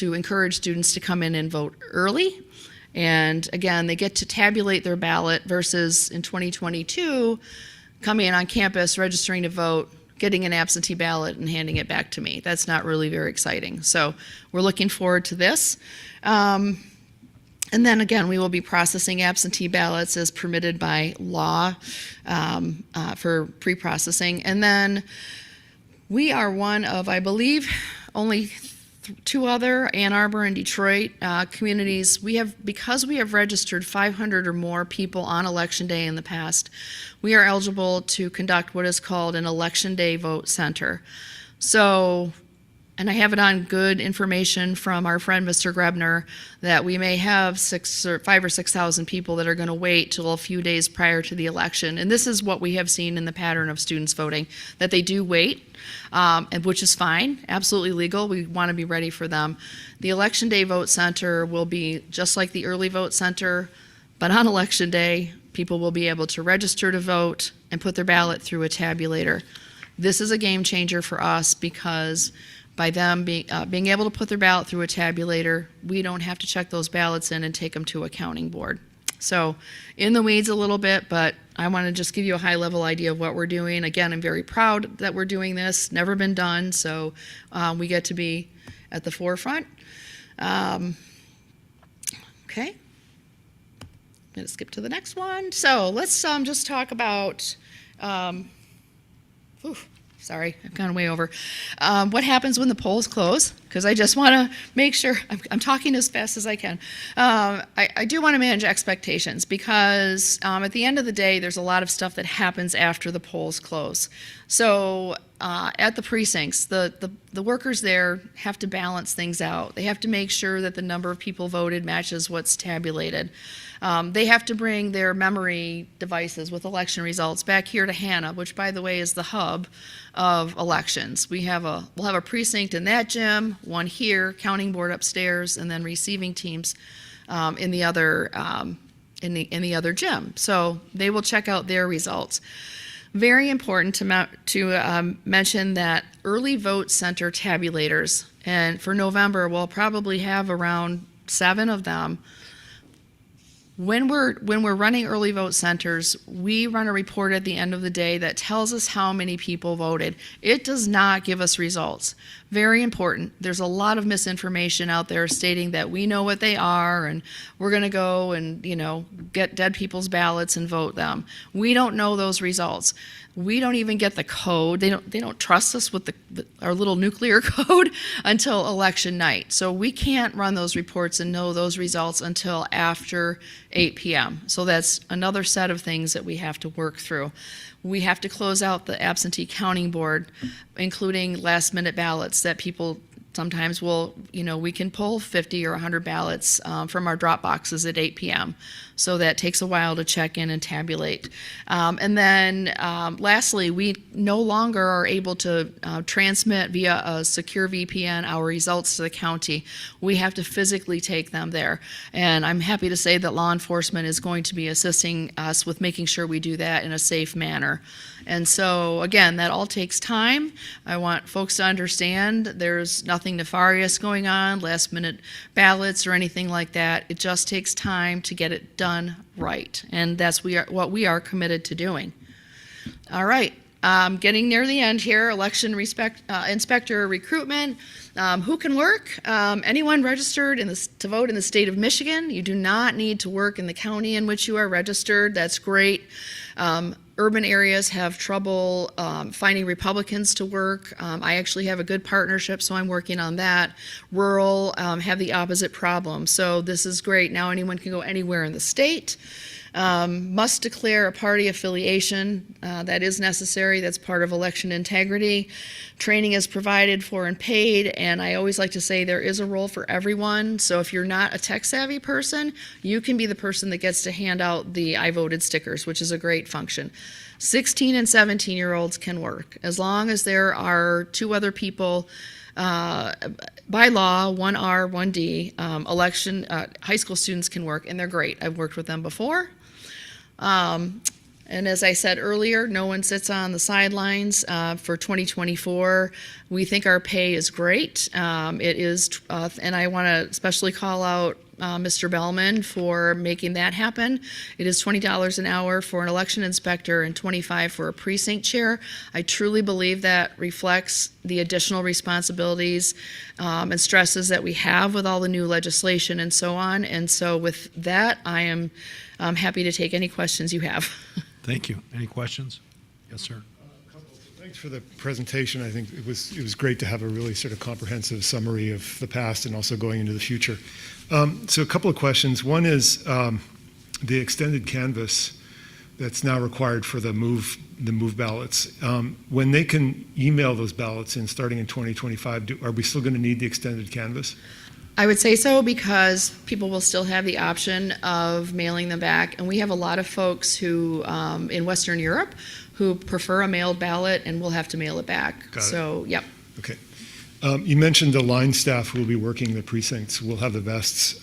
encourage students to come in and vote early. And again, they get to tabulate their ballot versus in 2022, coming in on campus, registering to vote, getting an absentee ballot and handing it back to me. That's not really very exciting. So we're looking forward to this. And then again, we will be processing absentee ballots as permitted by law for pre-processing. And then we are one of, I believe, only 2 other, Ann Arbor and Detroit communities. Because we have registered 500 or more people on Election Day in the past, we are eligible to conduct what is called an Election Day vote center. So, and I have it on good information from our friend Mr. Grebner that we may have 5,000 or 6,000 people that are going to wait till a few days prior to the election. And this is what we have seen in the pattern of students voting, that they do wait. And which is fine, absolutely legal. We want to be ready for them. The Election Day Vote Center will be just like the early vote center, but on Election Day, people will be able to register to vote and put their ballot through a tabulator. This is a game changer for us because by them being able to put their ballot through a tabulator, we don't have to check those ballots in and take them to a counting board. So in the weeds a little bit, but I want to just give you a high-level idea of what we're doing. Again, I'm very proud that we're doing this. Never been done, so we get to be at the forefront. Okay. I'm going to skip to the next one. So let's just talk about, sorry, I've gone way over. What happens when the polls close? Because I just want to make sure, I'm talking as fast as I can. I do want to manage expectations because at the end of the day, there's a lot of stuff that happens after the polls close. So at the precincts, the workers there have to balance things out. They have to make sure that the number of people voted matches what's tabulated. They have to bring their memory devices with election results back here to Hannah, which, by the way, is the hub of elections. We'll have a precinct in that gym, one here, counting board upstairs, and then receiving teams in the other gym. So they will check out their results. Very important to mention that early vote center tabulators, and for November we'll probably have around 7 of them. When we're running early vote centers, we run a report at the end of the day that tells us how many people voted. It does not give us results. Very important. There's a lot of misinformation out there stating that we know what they are and we're going to go and, get dead people's ballots and vote them. We don't know those results. We don't even get the code. They don't trust us with our little nuclear code until election night. So we can't run those reports and know those results until after 8 p.m. So that's another set of things that we have to work through. We have to close out the absentee counting board, including last minute ballots that people sometimes will, we can pull 50 or 100 ballots from our drop boxes at 8 p.m. So that takes a while to check in and tabulate. And then lastly, we no longer are able to transmit via a secure VPN our results to the county. We have to physically take them there. And I'm happy to say that law enforcement is going to be assisting us with making sure we do that in a safe manner. And so, again, that all takes time. I want folks to understand there's nothing nefarious going on, last-minute ballots or anything like that. It just takes time to get it done right, and that's what we are committed to doing. All right, getting near the end here, election inspector recruitment. Who can work? Anyone registered to vote in the state of Michigan. You do not need to work in the county in which you are registered. That's great. Urban areas have trouble finding Republicans to work. I actually have a good partnership, so I'm working on that. Rural have the opposite problem, so this is great. Now anyone can go anywhere in the state. Must declare a party affiliation. That is necessary. That's part of election integrity. Training is provided for and paid, and I always like to say there is a role for everyone. So if you're not a tech-savvy person, you can be the person that gets to hand out the I voted stickers, which is a great function. 16 and 17-year-olds can work, as long as there are 2 other people by law, 1R, 1D, election, high school students can work, and they're great. I've worked with them before. And as I said earlier, no one sits on the sidelines for 2024. We think our pay is great. It is, and I want to especially call out Mr. Bellman for making that happen. It is $20 an hour for an election inspector and $25 for a precinct chair. I truly believe that reflects the additional responsibilities and stresses that we have with all the new legislation and so on. And so with that, I am happy to take any questions you have. Thank you. Any questions? Yes, sir. Thanks for the presentation. I think it was great to have a really sort of comprehensive summary of the past and also going into the future. So a couple of questions. One is the extended canvas that's now required for the move ballots. When they can email those ballots in starting in 2025, are we still going to need the extended canvas? I would say so because people will still have the option of mailing them back. And we have a lot of folks who, in Western Europe, who prefer a mailed ballot and will have to mail it back. Got it. So, yep. Okay. You mentioned the line staff who will be working the precincts will have the vests.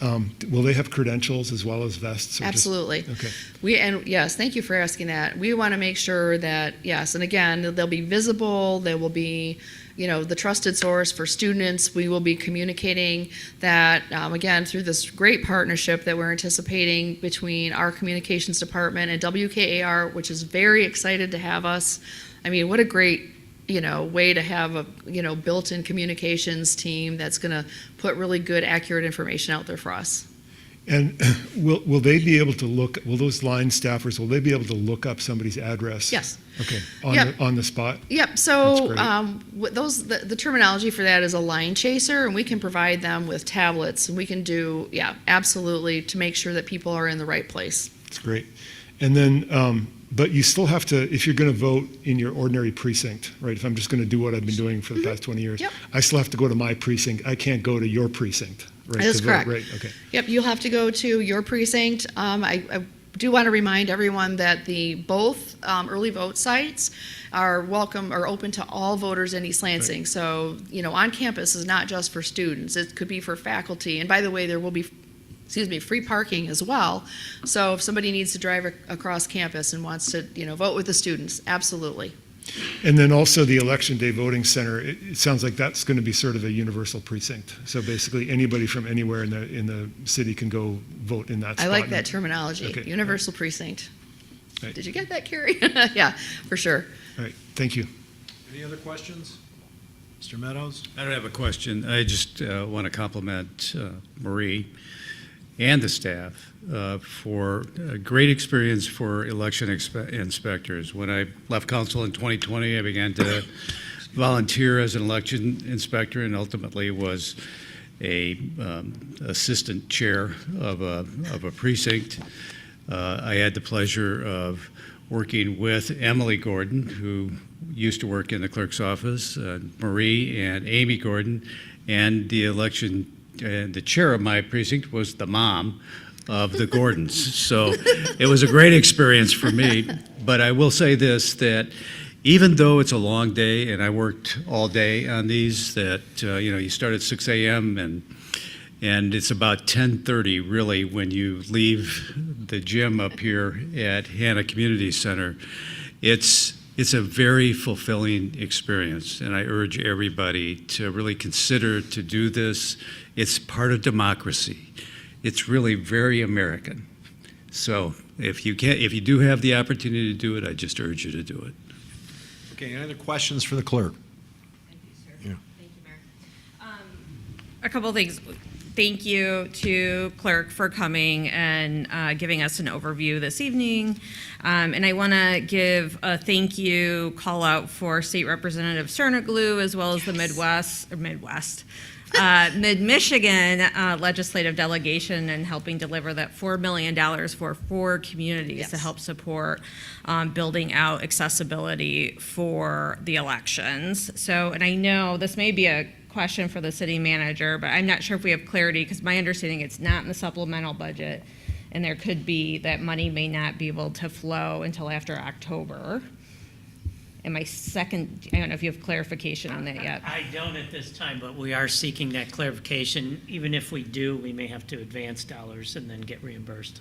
Will they have credentials as well as vests? Or Absolutely. Okay. Yes, thank you for asking that. We want to make sure that, yes, and again, they'll be visible, they will be, the trusted source for students. We will be communicating that, again, through this great partnership that we're anticipating between our communications department and WKAR, which is very excited to have us. I mean, what a great way to have a, built-in communications team that's going to put really good, accurate information out there for us. And will they be able to will those line staffers, will they be able to look up somebody's address? Yes. Okay, Yep. on the spot? Yep, so That's great. the terminology for that is a line chaser, and we can provide them with tablets, and we can do, absolutely, to make sure that people are in the right place. That's great. And then, but you still have to, if you're going to vote in your ordinary precinct, right? If I'm just going to do what I've been doing for the past 20 years, Yep. I still have to go to my precinct. I can't go to your precinct, right? That is to vote, correct. Right, okay. Yep, you'll have to go to your precinct. I do want to remind everyone that both early vote sites are open to all voters in East Lansing. Right. So, on campus is not just for students. It could be for faculty. And by the way, there will be free parking as well. So if somebody needs to drive across campus and wants to, vote with the students, absolutely. And then also the election day voting center, it sounds like that's going to be sort of a universal precinct. So basically anybody from anywhere in the city can go vote in that spot. I like that terminology, Okay. universal precinct. Right. Did you get that, Carrie? Yeah, for sure. All right, thank you. Any other questions? Mr. Meadows? I don't have a question. I just want to compliment Marie and the staff for a great experience for election inspectors. When I left council in 2020, I began to volunteer as an election inspector and ultimately was a assistant chair of a precinct. I had the pleasure of working with Emily Gordon, who used to work in the clerk's office, Marie and Amy Gordon, and the election. And the chair of my precinct was the mom of the Gordons. So it was a great experience for me. But I will say this, that even though it's a long day, and I worked all day on these, that you start at 6 a.m. and it's about 10:30 really when you leave the gym up here at Hannah Community Center. It's a very fulfilling experience, and I urge everybody to really consider to do this. It's part of democracy. It's really very American. So if you do have the opportunity to do it, I just urge you to do it. Okay, any other questions for the clerk? Thank you, sir. Yeah. Thank you, Mayor. A couple of things. Thank you to clerk for coming and giving us an overview this evening. And I want to give a thank you call out for State Representative Cernoglu as well as the Mid-Michigan legislative delegation and helping deliver that $4 million for 4 communities to help support building out accessibility for the elections. So, and I know this may be a question for the city manager, but I'm not sure if we have clarity because my understanding it's not in the supplemental budget and there could be that money may not be able to flow until after October. And my second, I don't know if you have clarification on that yet. I don't at this time, but we are seeking that clarification. Even if we do, we may have to advance dollars and then get reimbursed.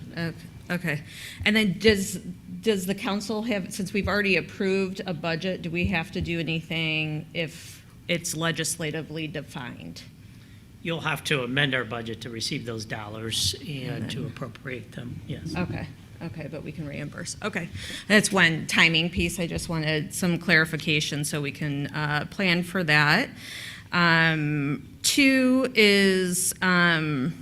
Okay. And then does the council have, since we've already approved a budget, do we have to do anything if it's legislatively defined? You'll have to amend our budget to receive those dollars and to appropriate them, yes. Okay, but we can reimburse. Okay, that's one timing piece. I just wanted some clarification so we can plan for that. 2 is, so I'm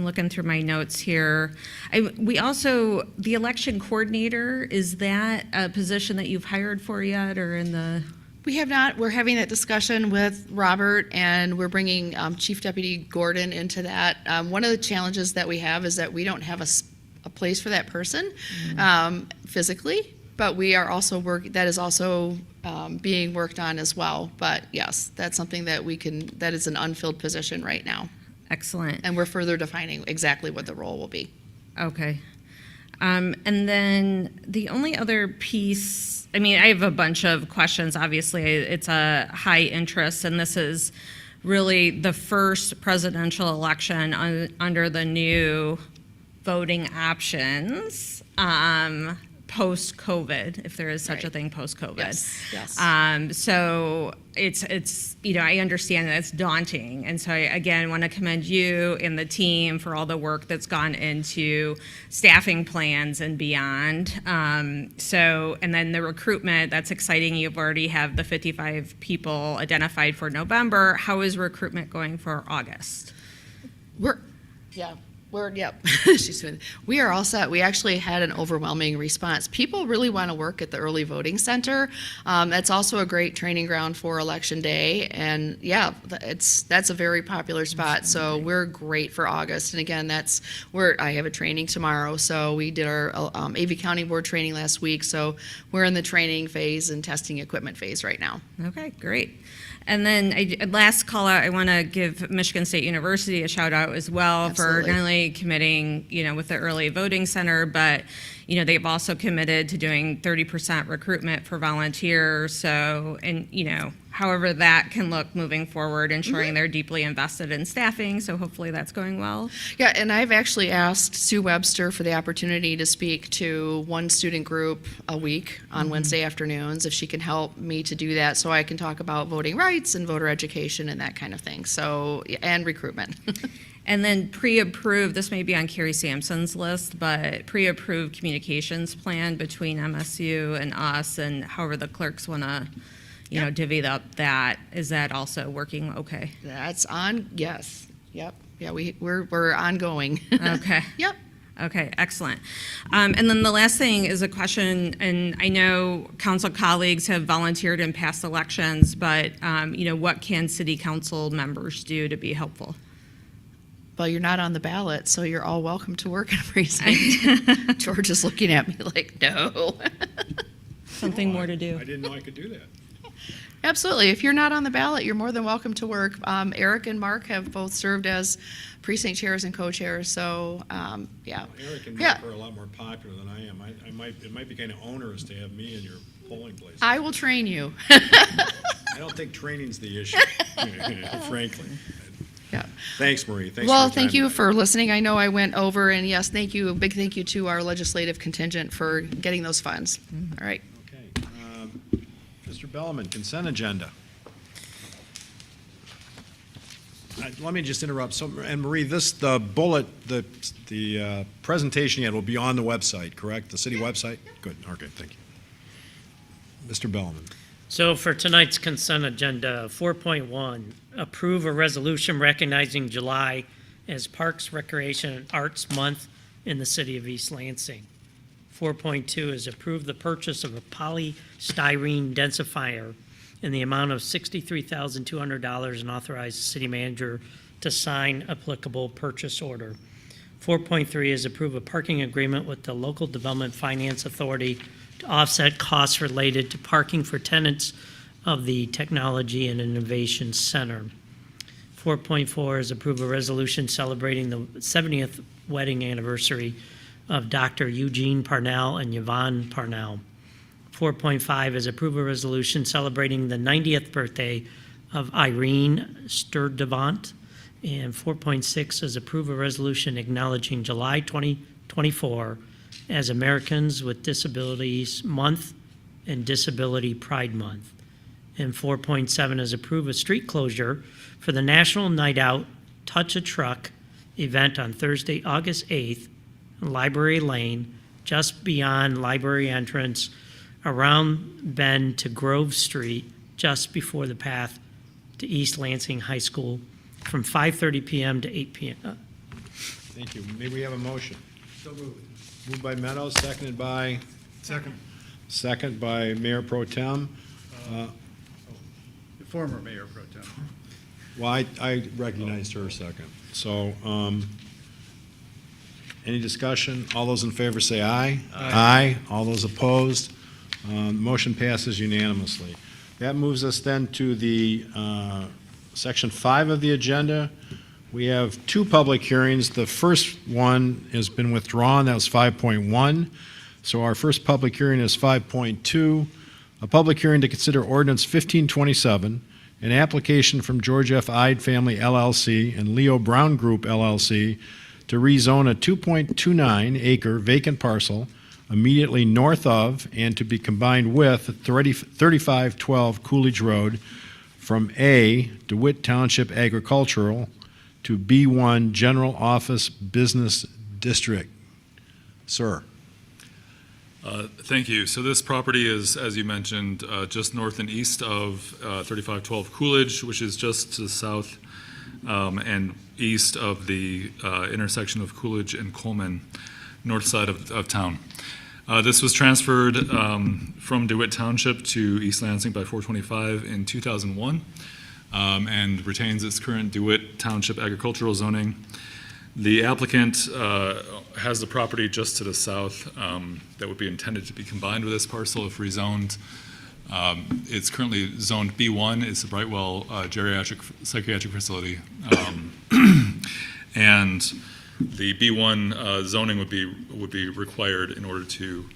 looking through my notes here. The election coordinator, is that a position that you've hired for yet or in the? We have not. We're having that discussion with Robert, and we're bringing Chief Deputy Gordon into that. One of the challenges that we have is that we don't have a place for that person physically, but we are also that is also being worked on as well. But yes, that's something that that is an unfilled position right now. Excellent. And we're further defining exactly what the role will be. Okay. And then the only other piece I mean, I have a bunch of questions. Obviously, it's a high interest, and this is really the first presidential election under the new voting options post-COVID, if there is such a thing post-COVID. Yes. So it's I understand that it's daunting, and so I again want to commend you and the team for all the work that's gone into staffing plans and beyond. And then the recruitment, that's exciting. You've already have the 55 people identified for November. How is recruitment going for August? She's doing. We are all set. We actually had an overwhelming response. People really want to work at the early voting center. That's also a great training ground for election day, and that's a very popular spot. So we're great for August. And again, that's where I have a training tomorrow. So we did our AV County Board training last week. So we're in the training phase and testing equipment phase right now. Okay, great. And then last call out, I want to give Michigan State University a shout out as well. Absolutely. For not only committing, with the early voting center, but they've also committed to doing 30% recruitment for volunteers. So, and however that can look moving forward, ensuring they're deeply invested in staffing. So hopefully that's going well. Yeah, and I've actually asked Sue Webster for the opportunity to speak to one student group a week on Wednesday afternoons, if she can help me to do that, so I can talk about voting rights and voter education and that kind of thing. So, and recruitment. And then pre-approved, this may be on Carrie Sampson's list, but pre-approved communications plan between MSU and us, and however the clerks want to, divvy up that. Is that also working okay? That's on, yes. Yep. Yeah, we're ongoing. Okay. Yep. Okay, excellent. And then the last thing is a question, and I know council colleagues have volunteered in past elections, but, what can city council members do to be helpful? Well, you're not on the ballot, so you're all welcome to work in a precinct. George is looking at me like, no. Something more to do. I didn't know I could do that. Absolutely. If you're not on the ballot, you're more than welcome to work. Eric and Mark have both served as precinct chairs and co-chairs, so, yeah. Eric and Mark are a lot more popular than I am. It might be kind of onerous to have me in your polling place. I will train you. I don't think training's the issue, frankly. Yeah. Thanks, Marie. Thanks Well, for your thank time you tonight. for listening. I know I went over, and yes, thank you. A big thank you to our legislative contingent for getting those funds. All right. Okay. Mr. Bellman, consent agenda. Let me just interrupt. So, and Marie, the bullet, the presentation you had will be on the website, correct? The city website? Good. Okay, thank you. Mr. Bellman. So for tonight's consent agenda, 4.1, approve a resolution recognizing July as Parks, Recreation, and Arts Month in the city of East Lansing. 4.2 is approve the purchase of a polystyrene densifier in the amount of $63,200 and authorize the city manager to sign applicable purchase order. 4.3 is approve a parking agreement with the Local Development Finance Authority to offset costs related to parking for tenants of the Technology and Innovation Center. 4.4 is approve a resolution celebrating the 70th wedding anniversary of Dr. Eugene Parnell and Yvonne Parnell. 4.5 is approve a resolution celebrating the 90th birthday of Irene Sturdivant. And 4.6 is approve a resolution acknowledging July 2024 as Americans with Disabilities Month and Disability Pride Month. And 4.7 is approve a street closure for the National Night Out Touch a Truck event on Thursday, August 8th, Library Lane, just beyond library entrance, around bend to Grove Street, just before the path to East Lansing High School, from 5:30 p.m. to 8 p.m. Thank you. May we have a motion? So moved. Moved by Meadows, seconded by? Second. Second by Mayor Pro Tem. The former Mayor Pro Tem. Well, I recognized her second. So, any discussion? All those in favor say aye. Aye. All those opposed? Motion passes unanimously. That moves us then to the Section 5 of the agenda. We have two public hearings. The first one has been withdrawn. That was 5.1. So our first public hearing is 5.2. a public hearing to consider ordinance 1527, an application from George F. Ide Family LLC and Leo Brown Group LLC to rezone a 2.29-acre vacant parcel immediately north of and to be combined with 3512 Coolidge Road from A, DeWitt Township Agricultural, to B1 General Office Business District. Sir. Thank you. So this property is, as you mentioned, just north and east of 3512 Coolidge, which is just to the south and east of the intersection of Coolidge and Coleman, north side of town. This was transferred from DeWitt Township to East Lansing by 425 in 2001 and retains its current DeWitt Township agricultural zoning. The applicant has the property just to the south that would be intended to be combined with this parcel if rezoned. It's currently zoned B1. It's a Brightwell geriatric psychiatric facility. And the B1 zoning would be required in order to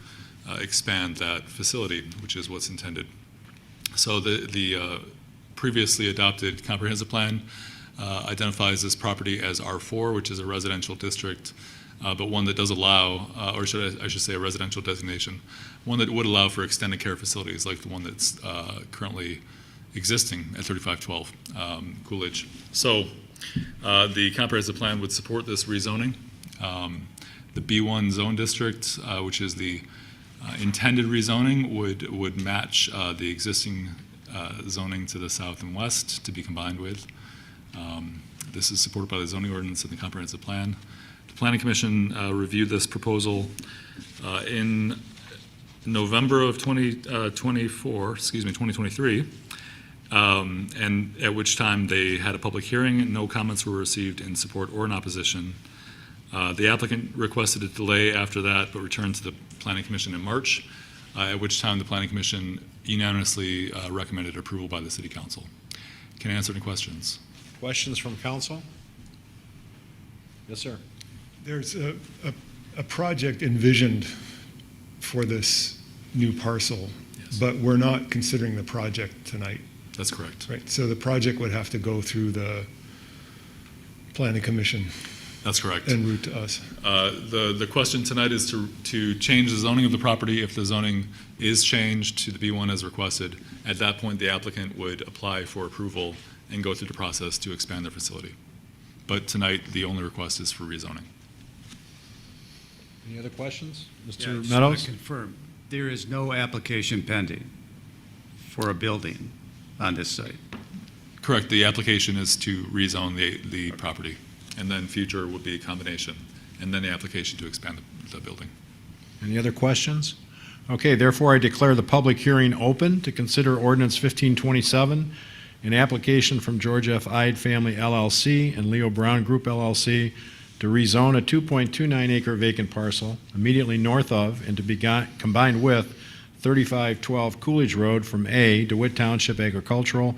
expand that facility, which is what's intended. So the previously adopted comprehensive plan identifies this property as R4, which is a residential district, but one that does allow, or I should say a residential designation, one that would allow for extended care facilities like the one that's currently existing at 3512 Coolidge. So the comprehensive plan would support this rezoning. The B1 zone district, which is the intended rezoning, would match the existing zoning to the south and west to be combined with. This is supported by the zoning ordinance and the comprehensive plan. The Planning Commission reviewed this proposal in November of 2023, and at which time they had a public hearing and no comments were received in support or in opposition. The applicant requested a delay after that, but returned to the Planning Commission in March, at which time the Planning Commission unanimously recommended approval by the City Council. Can I answer any questions? Questions from council? Yes, sir. There's a project envisioned for this new parcel, Yes. but we're not considering the project tonight. That's correct. Right, so the project would have to go through the Planning Commission That's correct. en route to us. The question tonight is to change the zoning of the property. If the zoning is changed to the B1 as requested, at that point the applicant would apply for approval and go through the process to expand their facility. But tonight, the only request is for rezoning. Any other questions? Yeah, I Mr. just want Meadows? to confirm, there is no application pending for a building on this site. Correct. The application is to rezone the property, and then future would be a combination, and then the application to expand the building. Any other questions? Okay, therefore I declare the public hearing open to consider ordinance 1527, an application from George F. Ide Family LLC and Leo Brown Group LLC to rezone a 2.29-acre vacant parcel immediately north of and to be combined with 3512 Coolidge Road from A, DeWitt Township Agricultural,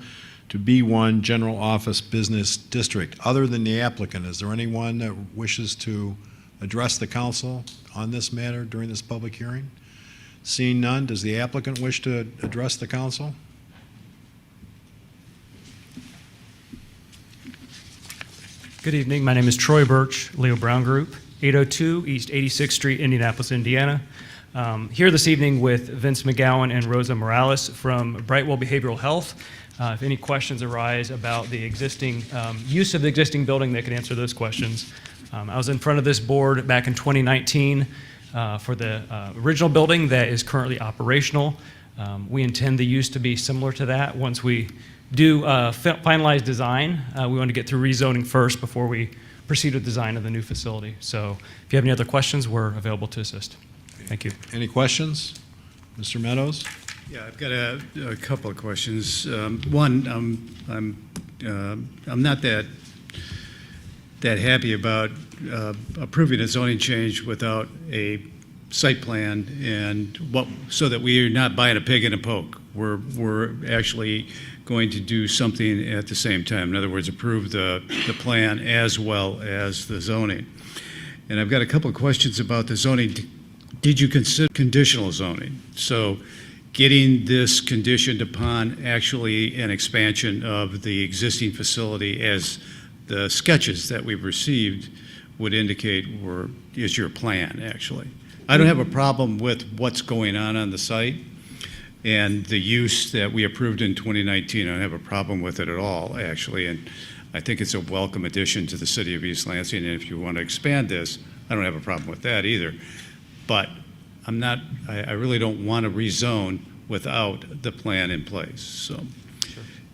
to B1 General Office Business District. Other than the applicant, is there anyone that wishes to address the council on this matter during this public hearing? Seeing none, does the applicant wish to address the council? Good evening. My name is Troy Birch, Leo Brown Group, 802 East 86th Street, Indianapolis, Indiana. Here this evening with Vince McGowan and Rosa Morales from Brightwell Behavioral Health. If any questions arise about the existing use of the existing building, they can answer those questions. I was in front of this board back in 2019 for the original building that is currently operational. We intend the use to be similar to that. Once we do finalize design, we want to get through rezoning first before we proceed with design of the new facility. So if you have any other questions, we're available to assist. Thank you. Any questions? Mr. Meadows? Yeah, I've got a couple of questions. One, I'm not that happy about approving a zoning change without a site plan and so that we are not buying a pig in a poke. We're actually going to do something at the same time. In other words, approve the plan as well as the zoning. And I've got a couple of questions about the zoning. Did you consider conditional zoning? So getting this conditioned upon actually an expansion of the existing facility as the sketches that we've received would indicate is your plan, actually. I don't have a problem with what's going on the site and the use that we approved in 2019. I don't have a problem with it at all, actually, and I think it's a welcome addition to the city of East Lansing, and if you want to expand this, I don't have a problem with that either. But I really don't want to rezone without the plan in place, so.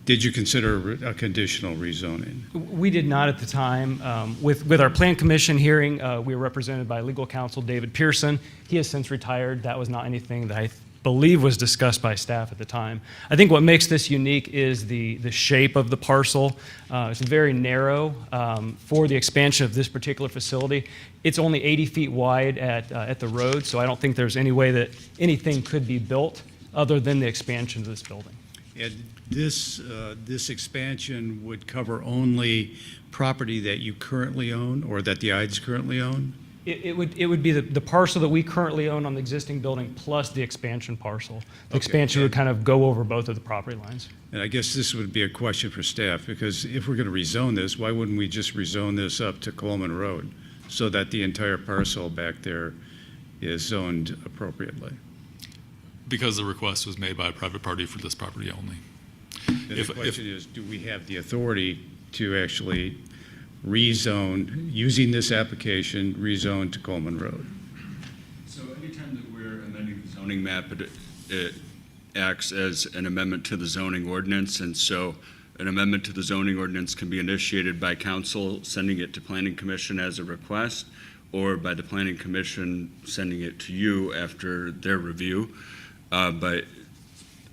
Did you consider a conditional rezoning? We did not at the time. With our Plan Commission hearing, we were represented by legal counsel David Pearson. He has since retired. That was not anything that I believe was discussed by staff at the time. I think what makes this unique is the shape of the parcel. It's very narrow for the expansion of this particular facility. It's only 80 feet wide at the road, so I don't think there's any way that anything could be built other than the expansion of this building. And this expansion would cover only property that you currently own or that the IDES currently own? It would be the parcel that we currently own on the existing building plus the expansion parcel. The expansion would kind of go over both of the property lines. And I guess this would be a question for staff, because if we're going to rezone this, why wouldn't we just rezone this up to Coleman Road so that the entire parcel back there is zoned appropriately? Because the request was made by a private party for this property only. The question is, do we have the authority to actually rezone, using this application, rezone to Coleman Road? So anytime that we're amending the zoning map, it acts as an amendment to the zoning ordinance, and so an amendment to the zoning ordinance can be initiated by council sending it to Planning Commission as a request, or by the Planning Commission sending it to you after their review. But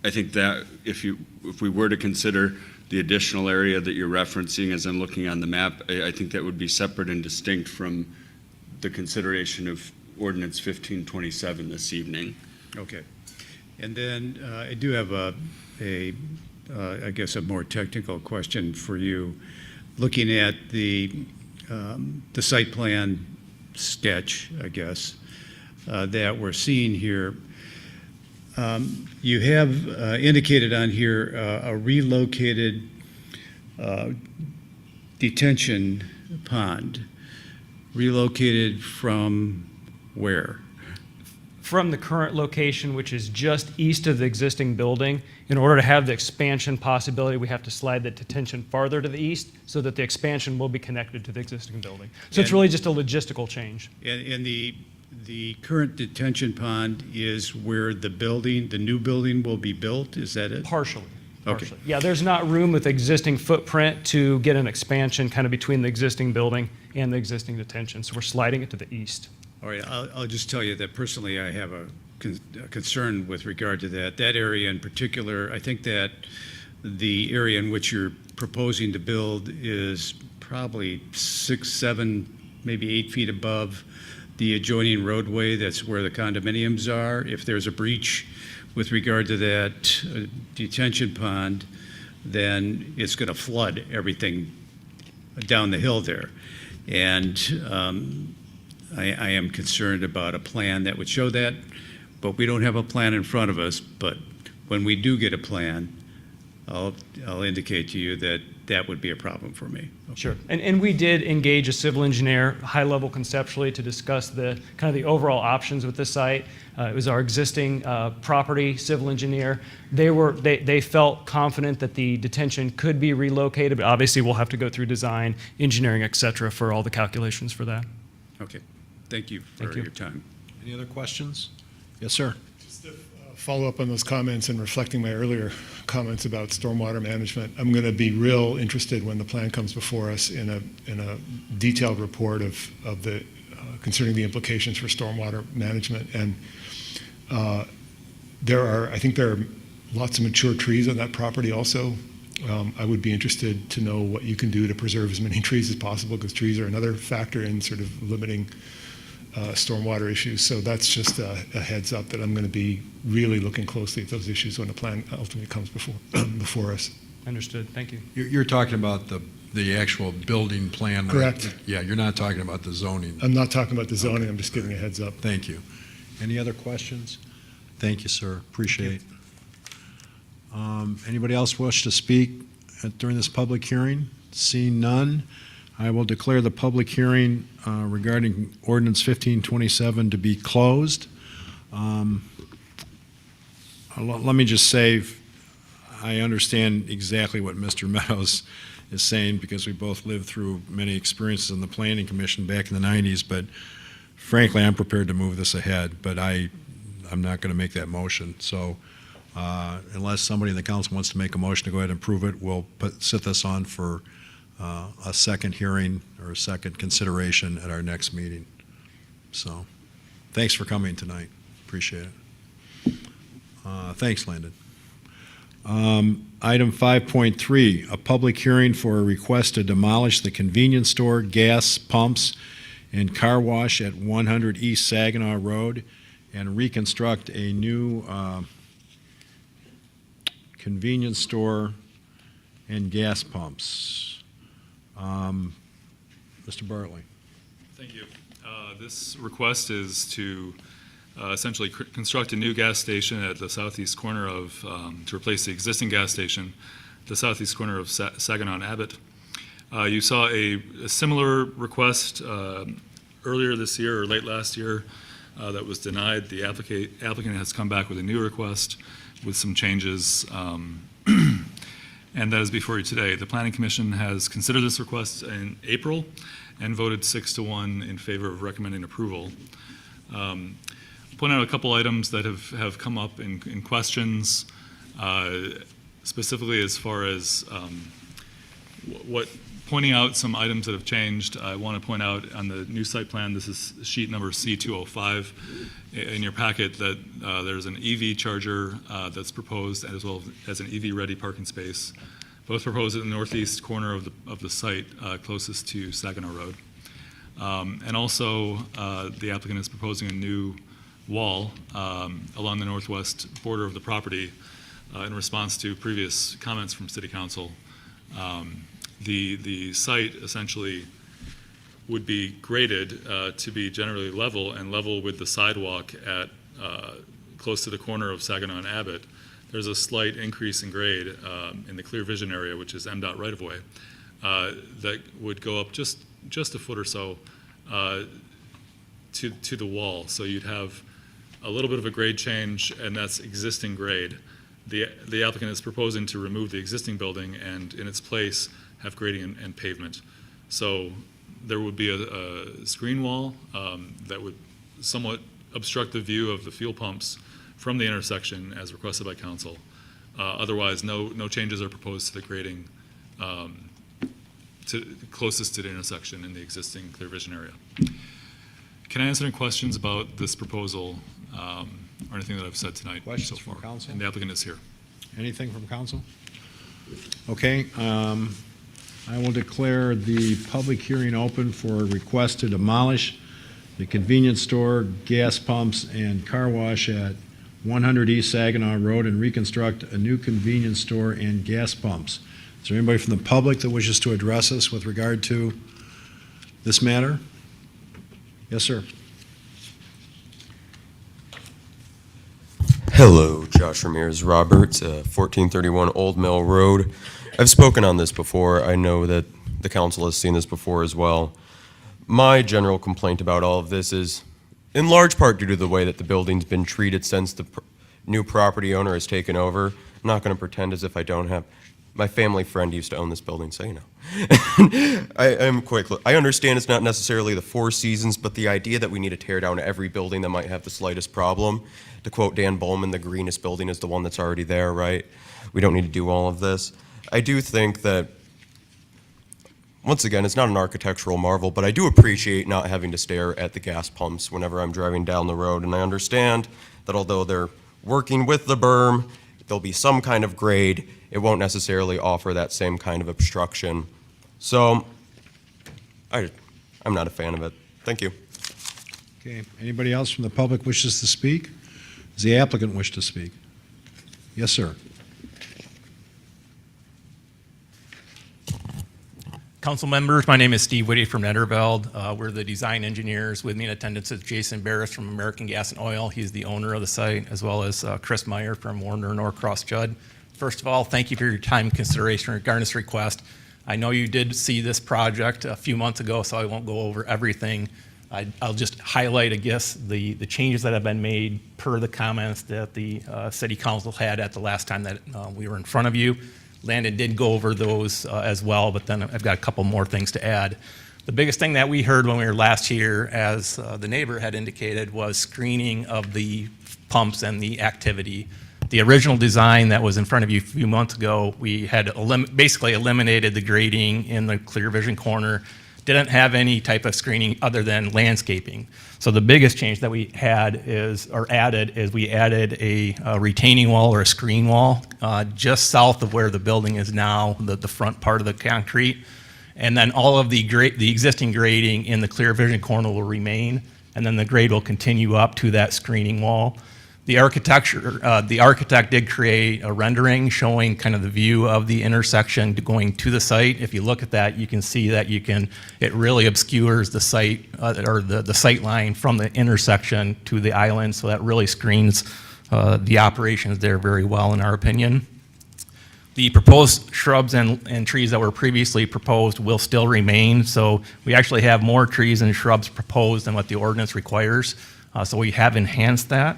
I think that if we were to consider the additional area that you're referencing as I'm looking on the map, I think that would be separate and distinct from the consideration of Ordinance 1527 this evening. Okay. And then I do have I guess a more technical question for you. Looking at the site plan sketch, I guess, that we're seeing here, you have indicated on here a relocated detention pond. Relocated from where? From the current location, which is just east of the existing building. In order to have the expansion possibility, we have to slide the detention farther to the east so that the expansion will be connected to the existing building. So it's really just a logistical change. And the current detention pond is where the new building will be built, is that it? Partially. Okay. Yeah, there's not room with existing footprint to get an expansion kind of between the existing building and the existing detention, so we're sliding it to the east. All right, I'll just tell you that personally I have a concern with regard to that. That area in particular, I think that the area in which you're proposing to build is probably 6, 7, maybe 8 feet above the adjoining roadway. That's where the condominiums are. If there's a breach with regard to that detention pond, then it's going to flood everything down the hill there. And I am concerned about a plan that would show that, but we don't have a plan in front of us. But when we do get a plan, I'll indicate to you that that would be a problem for me. Okay. Sure. And we did engage a civil engineer, high level conceptually, to discuss the kind of the overall options with the site. It was our existing property civil engineer. They felt confident that the detention could be relocated, but obviously we'll have to go through design, engineering, et cetera, for all the calculations for that. Okay. Thank you for your time. Any other questions? Yes, sir. Just to follow up on those comments and reflecting my earlier comments about stormwater management, I'm going to be real interested when the plan comes before us in a detailed report of the concerning the implications for stormwater management. And I think there are lots of mature trees on that property also. I would be interested to know what you can do to preserve as many trees as possible, because trees are another factor in sort of limiting stormwater issues. So that's just a heads up that I'm going to be really looking closely at those issues when the plan ultimately comes before us. Understood. Thank you. You're talking about the actual building plan. Correct. Right? Yeah, you're not talking about the zoning. I'm not talking about the zoning. I'm just giving a heads up. Thank you. Any other questions? Thank you, sir. Appreciate Anybody else wish to speak during this public hearing? Seeing none, I will declare the public hearing regarding ordinance 1527 to be closed. Let me just say, I understand exactly what Mr. Meadows is saying because we both lived through many experiences in the Planning Commission back in the 90s, but frankly, I'm prepared to move this ahead, but I'm not going to make that motion. So unless somebody in the council wants to make a motion to go ahead and approve it, we'll sit this on for a second hearing or a second consideration at our next meeting. So thanks for coming tonight. Appreciate it. Thanks, Landon. Item 5.3, a public hearing for a request to demolish the convenience store, gas pumps, and car wash at 100 East Saginaw Road and reconstruct a new convenience store and gas pumps. Mr. Bartley. Thank you. This request is to essentially construct a new gas station at the southeast corner of, to replace the existing gas station, the southeast corner of Saginaw and Abbott. You saw a similar request earlier this year or late last year that was denied. The applicant has come back with a new request with some changes, and that is before you today. The Planning Commission has considered this request in April and voted 6-1 in favor of recommending approval. Point out a couple items that have come up in questions, specifically as far as pointing out some items that have changed. I want to point out on the new site plan, this is sheet number C205 in your packet, that there's an EV charger that's proposed as well as an EV-ready parking space, both proposed at the northeast corner of the site closest to Saginaw Road. And also, the applicant is proposing a new wall along the northwest border of the property in response to previous comments from City Council. The site essentially would be graded to be generally level and level with the sidewalk at close to the corner of Saginaw and Abbott. There's a slight increase in grade in the clear vision area, which is MDOT right-of-way, that would go up just a foot or so to the wall. So you'd have a little bit of a grade change, and that's existing grade. The applicant is proposing to remove the existing building and in its place have grading and pavement. So there would be a screen wall that would somewhat obstruct the view of the fuel pumps from the intersection as requested by council. Otherwise, no changes are proposed to the grading closest to the intersection in the existing clear vision area. Can I answer any questions about this proposal or anything that I've said tonight? Questions from council? And the applicant is here. Anything from council? Okay, I will declare the public hearing open for a request to demolish the convenience store, gas pumps, and car wash at 100 East Saginaw Road and reconstruct a new convenience store and gas pumps. Is there anybody from the public that wishes to address us with regard to this matter? Yes, sir. Hello, Josh Ramirez Roberts, 1431 Old Mill Road. I've spoken on this before. I know that the council has seen this before as well. My general complaint about all of this is in large part due to the way that the building's been treated since the new property owner has taken over. I'm not going to pretend as if I don't have. My family friend used to own this building, so you know. I understand it's not necessarily the Four Seasons, but the idea that we need to tear down every building that might have the slightest problem. To quote Dan Bowman, the greenest building is the one that's already there, right? We don't need to do all of this. I do think that, once again, it's not an architectural marvel, but I do appreciate not having to stare at the gas pumps whenever I'm driving down the road. And I understand that although they're working with the berm, there'll be some kind of grade. It won't necessarily offer that same kind of obstruction. So I'm not a fan of it. Thank you. Okay, anybody else from the public wishes to speak? Does the applicant wish to speak? Yes, sir. Council members, my name is Steve Whitty from Netterveld. We're the design engineers. With me in attendance is Jason Barris from American Gas and Oil. He's the owner of the site, as well as Chris Meyer from Warner Norcross Judd. First of all, thank you for your time and consideration regarding this request. I know you did see this project a few months ago, so I won't go over everything. I'll just highlight, I guess, the changes that have been made per the comments that the City Council had at the last time that we were in front of you. Landon did go over those as well, but then I've got a couple more things to add. The biggest thing that we heard when we were last here, as the neighbor had indicated, was screening of the pumps and the activity. The original design that was in front of you a few months ago, we had basically eliminated the grading in the clear vision corner, didn't have any type of screening other than landscaping. So the biggest change that we had is we added a retaining wall or a screen wall just south of where the building is now, the front part of the concrete. And then all of the existing grading in the clear vision corner will remain, and then the grade will continue up to that screening wall. The architect did create a rendering showing kind of the view of the intersection going to the site. If you look at that, you can see that it really obscures the site or the sight line from the intersection to the island, so that really screens the operations there very well, in our opinion. The proposed shrubs and trees that were previously proposed will still remain, so we actually have more trees and shrubs proposed than what the ordinance requires, so we have enhanced that.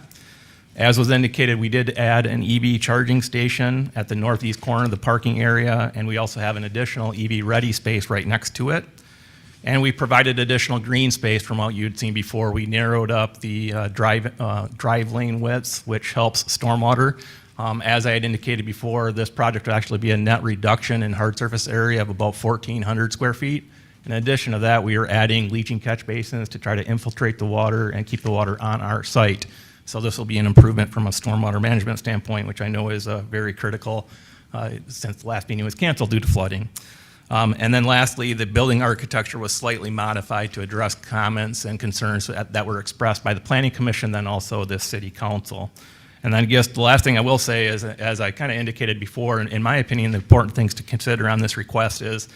As was indicated, we did add an EV charging station at the northeast corner of the parking area, and we also have an additional EV-ready space right next to it. And we provided additional green space from what you'd seen before. We narrowed up the drive lane widths, which helps stormwater. As I had indicated before, this project will actually be a net reduction in hard surface area of about 1,400 square feet. In addition to that, we are adding leaching catch basins to try to infiltrate the water and keep the water on our site. So this will be an improvement from a stormwater management standpoint, which I know is very critical since the last meeting was canceled due to flooding. And then lastly, the building architecture was slightly modified to address comments and concerns that were expressed by the Planning Commission, then also the City Council. And then I guess the last thing I will say is, as I kind of indicated before, in my opinion, the important things to consider on this request is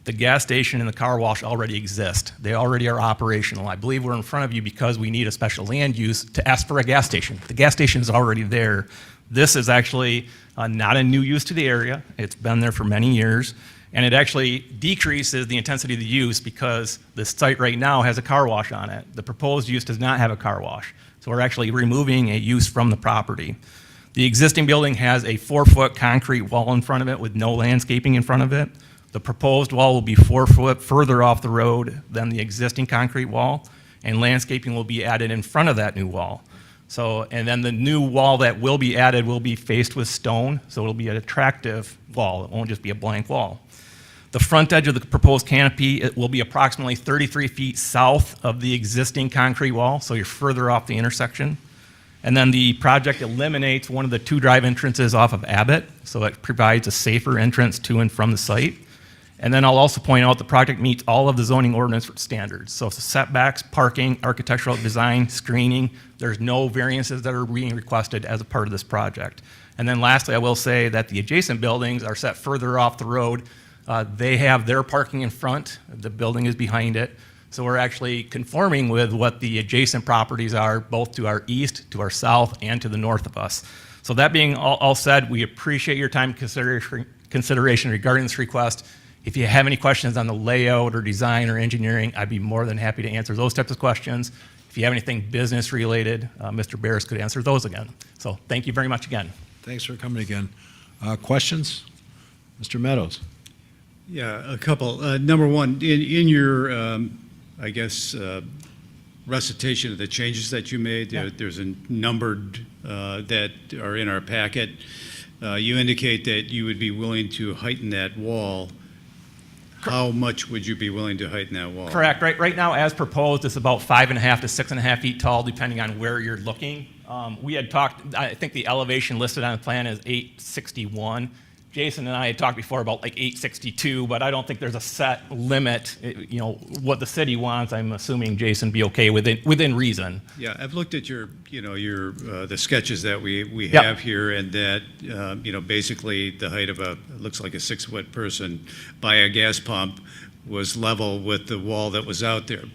the gas station and the car wash already exist. They already are operational. I believe we're in front of you because we need a special land use to ask for a gas station. The gas station is already there. This is actually not a new use to the area. It's been there for many years, and it actually decreases the intensity of the use because the site right now has a car wash on it. The proposed use does not have a car wash, so we're actually removing a use from the property. The existing building has a 4-foot concrete wall in front of it with no landscaping in front of it. The proposed wall will be 4 foot further off the road than the existing concrete wall, and landscaping will be added in front of that new wall. So, and then the new wall that will be added will be faced with stone, so it'll be an attractive wall. It won't just be a blank wall. The front edge of the proposed canopy, it will be approximately 33 feet south of the existing concrete wall, so you're further off the intersection. And then the project eliminates one of the 2 drive entrances off of Abbott, so it provides a safer entrance to and from the site. And then I'll also point out the project meets all of the zoning ordinance standards. So setbacks, parking, architectural design, screening, there's no variances that are being requested as a part of this project. And then lastly, I will say that the adjacent buildings are set further off the road. They have their parking in front, the building is behind it. So we're actually conforming with what the adjacent properties are, both to our east, to our south, and to the north of us. So that being all said, we appreciate your time and consideration regarding this request. If you have any questions on the layout or design or engineering, I'd be more than happy to answer those types of questions. If you have anything business related, Mr. Barris could answer those again. So thank you very much again. Thanks for coming again. Questions? Mr. Meadows. Yeah, a couple. Number one, in your, I guess, recitation of the changes that you made, there's a numbered that are in our packet. You indicate that you would be willing to heighten that wall. How much would you be willing to heighten that wall? Correct. Right now, as proposed, it's about 5.5 to 6.5 feet tall, depending on where you're looking. We had talked, I think the elevation listed on the plan is 861. Jason and I had talked before about like 862, but I don't think there's a set limit. You know, what the city wants, I'm assuming Jason be okay within reason. Yeah, I've looked at your, the sketches that we have here, and that, basically the height of it looks like a 6-foot person by a gas pump was level with the wall that was out there.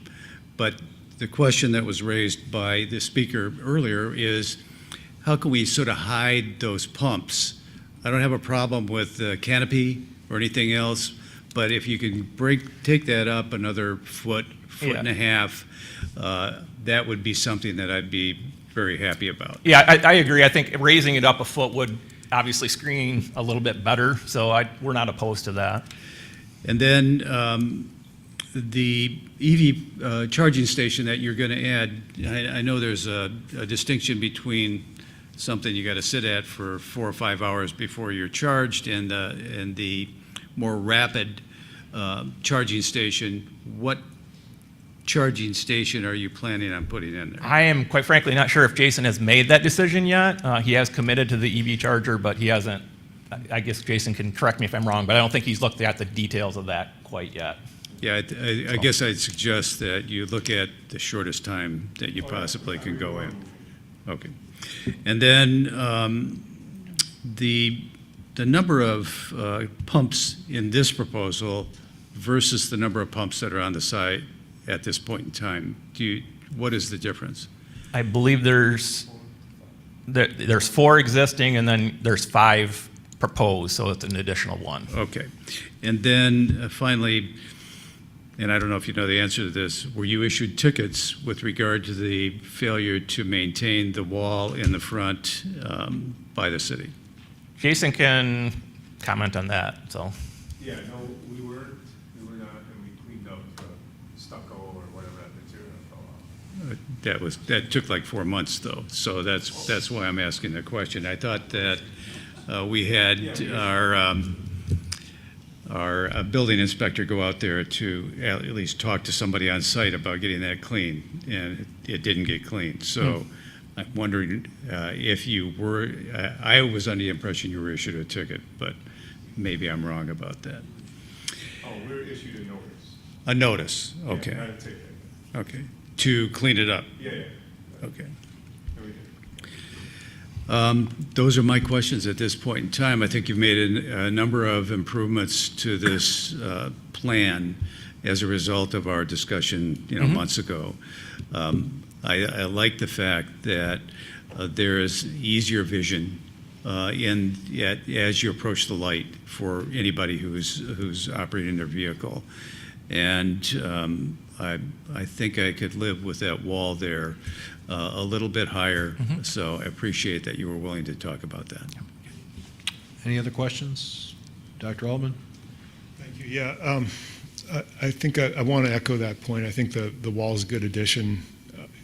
But the question that was raised by the speaker earlier is, how can we sort of hide those pumps I don't have a problem with the canopy or anything else, but if you can take that up another foot and a half, that would be something that I'd be very happy about. Yeah, I agree. I think raising it up a foot would obviously screen a little bit better, so we're not opposed to that. And then the EV charging station that you're going to add, I know there's a distinction between something you got to sit at for 4 or 5 hours before you're charged and the more rapid charging station. What charging station are you planning on putting in there? I am quite frankly not sure if Jason has made that decision yet. He has committed to the EV charger, but he hasn't. I guess Jason can correct me if I'm wrong, but I don't think he's looked at the details of that quite yet. Yeah, I guess I'd suggest that you look at the shortest time that you possibly can go in. Okay. And then the number of pumps in this proposal versus the number of pumps that are on the site at this point in time, what is the difference? I believe there's 4 existing and then there's 5 proposed, so it's an additional 1. Okay. And then finally, and I don't know if you know the answer to this, were you issued tickets with regard to the failure to maintain the wall in the front by the city? Jason can comment on that, so. Yeah, no, we were not, and we cleaned up the stucco or whatever that material fell off. That took like 4 months though, so that's why I'm asking the question. I thought that we had our building inspector go out there to at least talk to somebody on site about getting that clean, and it didn't get cleaned. So I'm wondering if you were, I was under the impression you were issued a ticket, but maybe I'm wrong about that. Oh, we were issued a notice. A notice, okay. Yeah, not a ticket. Okay, to clean it up? Yeah. Okay. Yeah, we did. Those are my questions at this point in time. I think you've made a number of improvements to this plan as a result of our discussion, months ago. I like the fact that there is easier vision as you approach the light for anybody who's operating their vehicle, and I think I could live with that wall there a little bit higher. So I appreciate that you were willing to talk about that. Any other questions? Dr. Altman? Thank you. Yeah, I think I want to echo that point. I think the wall is a good addition.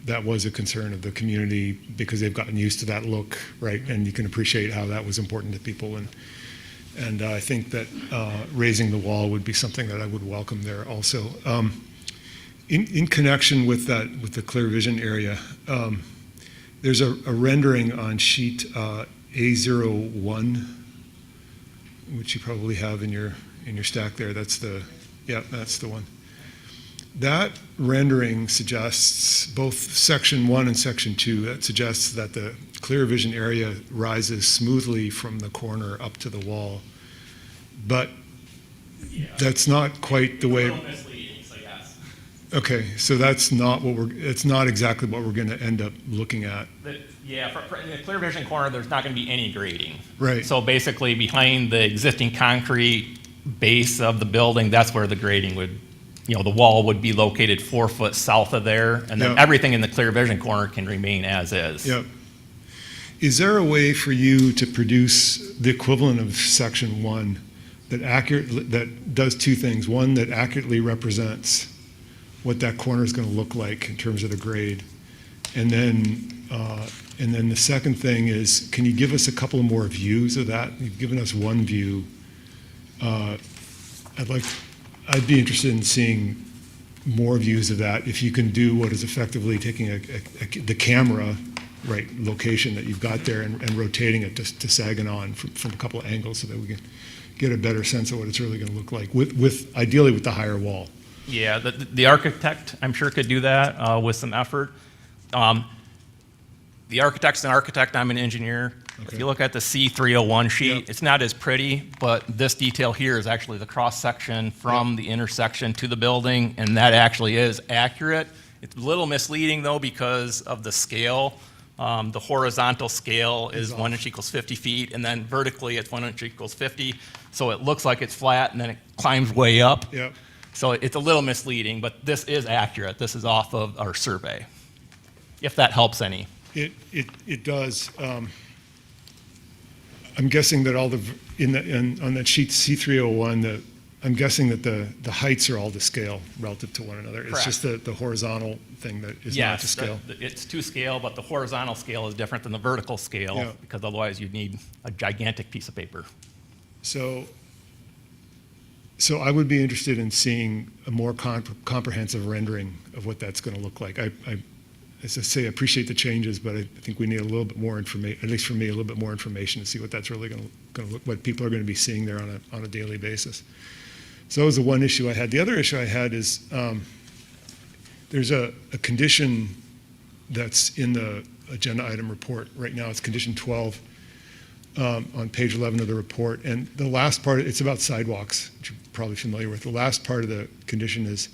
That was a concern of the community because they've gotten used to that look, right? And you can appreciate how that was important to people. And I think that raising the wall would be something that I would welcome there also. In connection with the clear vision area, there's a rendering on sheet A01, which you probably have in your stack there. That's the one. That rendering suggests both section 1 and section 2. That suggests that the clear vision area rises smoothly from the corner up to the wall, but that's not quite the way. Okay, so that's not it's not exactly what we're going to end up looking at. In the clear vision corner, there's not going to be any grading. Right. So basically, behind the existing concrete base of the building, that's where the grading would, the wall would be located 4 foot south of there, and then everything in the clear vision corner can remain as is. Yep. Is there a way for you to produce the equivalent of section 1 that does 2 things? One, that accurately represents what that corner is going to look like in terms of the grade, and then the second thing is, can you give us a couple of more views of that? You've given us one view. I'd be interested in seeing more views of that if you can do what is effectively taking the camera location that you've got there and rotating it to Saginaw and from a couple of angles so that we can get a better sense of what it's really going to look like ideally with the higher wall. Yeah, the architect, I'm sure, could do that with some effort. The architect's an architect, I'm an engineer. Okay. If you look at the C301 sheet, it's not as pretty, but this detail here is actually the cross-section from the intersection to the building, and that actually is accurate. It's a little misleading, though, because of the scale, The horizontal scale is 1 inch equals 50 feet, and then vertically it's 1 inch equals 50. So it looks like it's flat, and then it climbs way up. Yep. So it's a little misleading, but this is accurate. This is off of our survey, if that helps any. It does. I'm guessing that all on that sheet C301, I'm guessing that the heights are all to scale relative to one another. It's just the horizontal thing that is not to scale. It's to scale, but the horizontal scale is different than the vertical scale, because otherwise you'd need a gigantic piece of paper. So I would be interested in seeing a more comprehensive rendering of what that's going to look like. As I say, I appreciate the changes, but I think we need a little bit more information, at least for me, a little bit more information to see what that's really going to look, what people are going to be seeing there on a daily basis. So that was the one issue I had. The other issue I had is there's a condition that's in the agenda item report right now. It's condition 12 on page 11 of the report. And the last part, it's about sidewalks, which you're probably familiar with. The last part of the condition is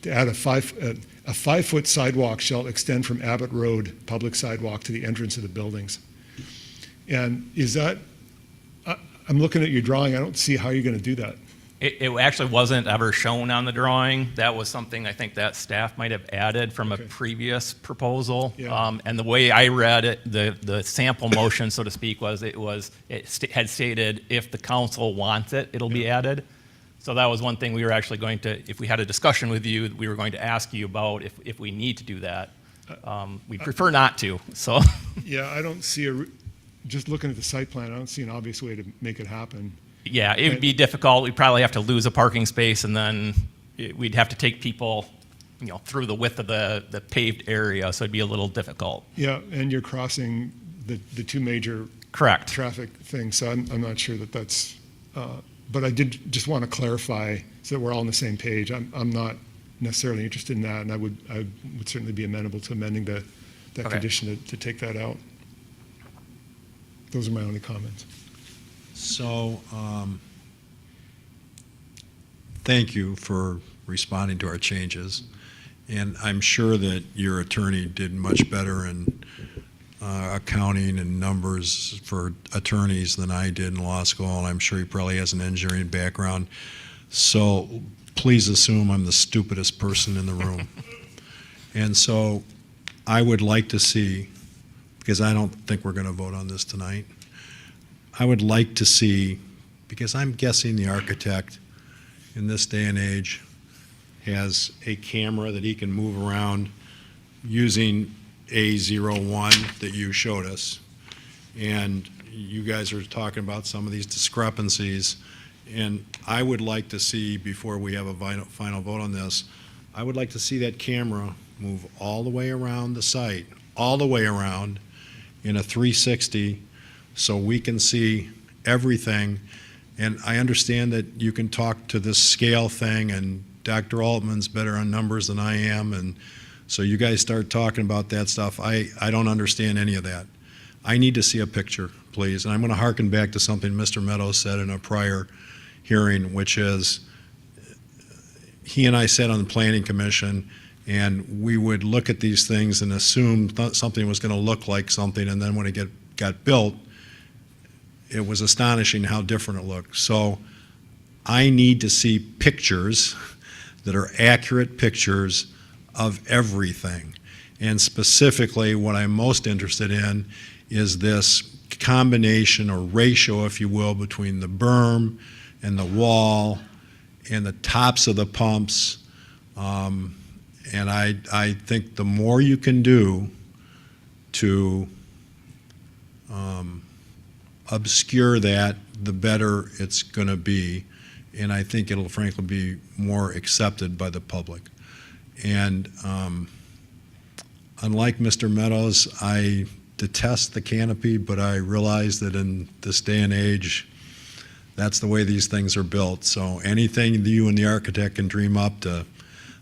to add a 5-foot sidewalk shall extend from Abbott Road, public sidewalk, to the entrance of the buildings. And is that, I'm looking at your drawing, I don't see how you're going to do that. It actually wasn't ever shown on the drawing. That was something I think that staff might have added from a previous proposal. Yeah. And the way I read it, the sample motion, so to speak, was it had stated if the council wants it, it'll be added. So that was one thing we were actually going to, if we had a discussion with you, we were going to ask you about if we need to do that. We prefer not to, so. Yeah, I don't see just looking at the site plan, I don't see an obvious way to make it happen. Yeah, it would be difficult. We'd probably have to lose a parking space, and then we'd have to take people, through the width of the paved area, so it'd be a little difficult. Yeah, and you're crossing the two major traffic things, so I'm not sure that that's, but I did just want to clarify so that we're all on the same page. I'm not necessarily interested in that, and I would certainly be amenable to amending that condition to take that out. Those are my only comments. So, thank you for responding to our changes. And I'm sure that your attorney did much better in accounting and numbers for attorneys than I did in law school, and I'm sure he probably has an engineering background. So please assume I'm the stupidest person in the room. And so I would like to see, because I don't think we're going to vote on this tonight, I would like to see, because I'm guessing the architect in this day and age has a camera that he can move around using A01 that you showed us. And you guys are talking about some of these discrepancies. And I would like to see, before we have a final vote on this, I would like to see that camera move all the way around the site, all the way around in a 360, so we can see everything. And I understand that you can talk to this scale thing, and Dr. Altman's better on numbers than I am, and so you guys start talking about that stuff. I don't understand any of that. I need to see a picture, please. And I'm going to harken back to something Mr. Meadows said in a prior hearing, which is he and I sat on the Planning Commission, and we would look at these things and assume something was going to look like something, and then when it got built, it was astonishing how different it looked. So I need to see pictures that are accurate pictures of everything. And specifically, what I'm most interested in is this combination or ratio, if you will, between the berm and the wall and the tops of the pumps. And I think the more you can do to obscure that, the better it's going to be. And I think it'll frankly be more accepted by the public. And unlike Mr. Meadows, I detest the canopy, but I realize that in this day and age, that's the way these things are built. So anything you and the architect can dream up to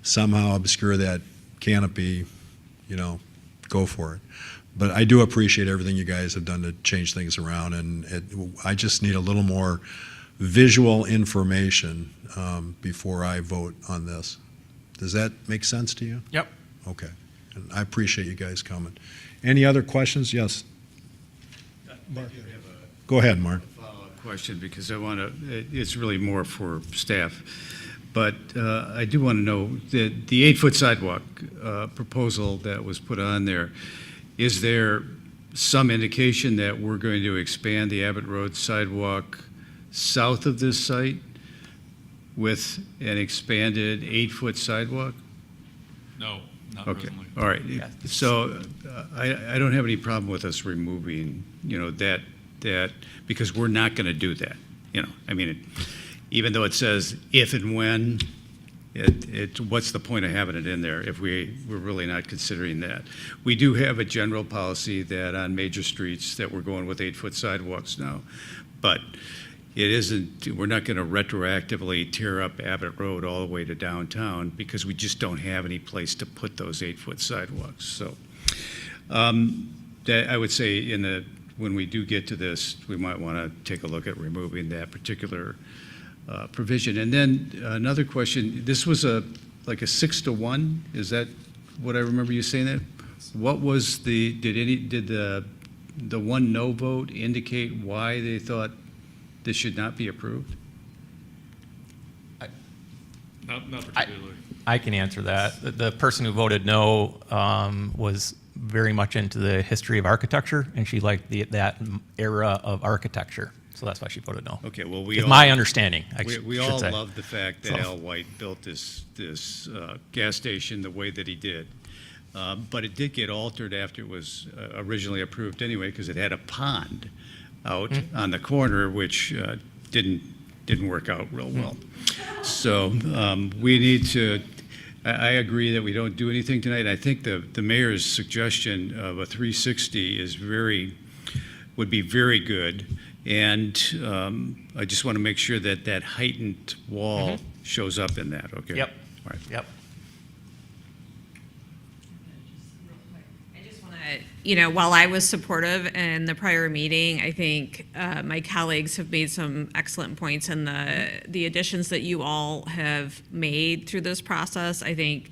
somehow obscure that canopy, go for it. But I do appreciate everything you guys have done to change things around, and I just need a little more visual information before I vote on this. Does that make sense to you? Yep. Okay. And I appreciate you guys coming. Any other questions? Yes. Go ahead, Mark. Follow-up question, because I want to, it's really more for staff. But I do want to know, the 8-foot sidewalk proposal that was put on there, is there some indication that we're going to expand the Abbott Road sidewalk south of this site with an expanded 8-foot sidewalk? No, not Okay, presently. all right. So I don't have any problem with us removing, that, because we're not going to do that. I mean, even though it says if and when, what's the point of having it in there if we're really not considering that? We do have a general policy that on major streets that we're going with 8-foot sidewalks now, but it isn't, we're not going to retroactively tear up Abbott Road all the way to downtown because we just don't have any place to put those 8-foot sidewalks. So that I would say when we do get to this, we might want to take a look at removing that particular provision. And then another question, this was like a 6-to-1, is that what I remember you saying that? What was did the one no vote indicate why they thought this should not be approved? Not particularly. I can answer that. The person who voted no was very much into the history of architecture, and she liked that era of architecture. So that's why she voted no. Okay, well, It's my understanding. We all love the fact that Al White built this gas station the way that he did. But it did get altered after it was originally approved anyway, because it had a pond out on the corner, which didn't work out real well. So we need to, I agree that we don't do anything tonight. I think the mayor's suggestion of a 360 would be very good. And I just want to make sure that that heightened wall shows up in that, okay? Yep. All right. Yep. I just want to, while I was supportive in the prior meeting, I think my colleagues have made some excellent points, and the additions that you all have made through this process, I think,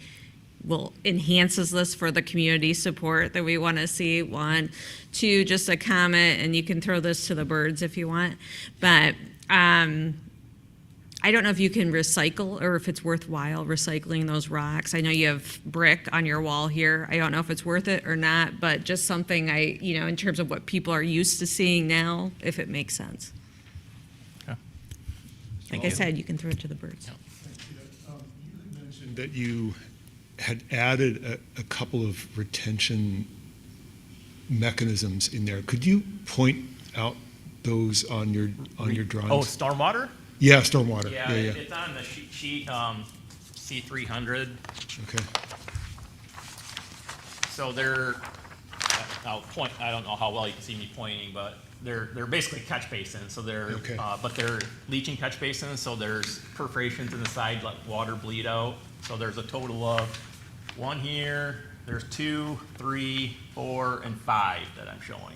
enhances this for the community support that we want to see. 1, 2, just a comment, and you can throw this to the birds if you want. But I don't know if you can recycle or if it's worthwhile recycling those rocks. I know you have brick on your wall here. I don't know if it's worth it or not, but just something in terms of what people are used to seeing now, if it makes sense. Okay. Like I said, you can throw it to the birds. You mentioned that you had added a couple of retention mechanisms in there. Could you point out those on your drawings? Oh, stormwater? Yeah, stormwater. Yeah, Yeah. it's on the sheet C300. Okay. So I'll point. I don't know how well you can see me pointing, but they're basically catch basins. So but they're leaching catch basins. So there's perforations in the side, let water bleed out. So there's a total of 1 here. There's 2, 3, 4, and 5 that I'm showing.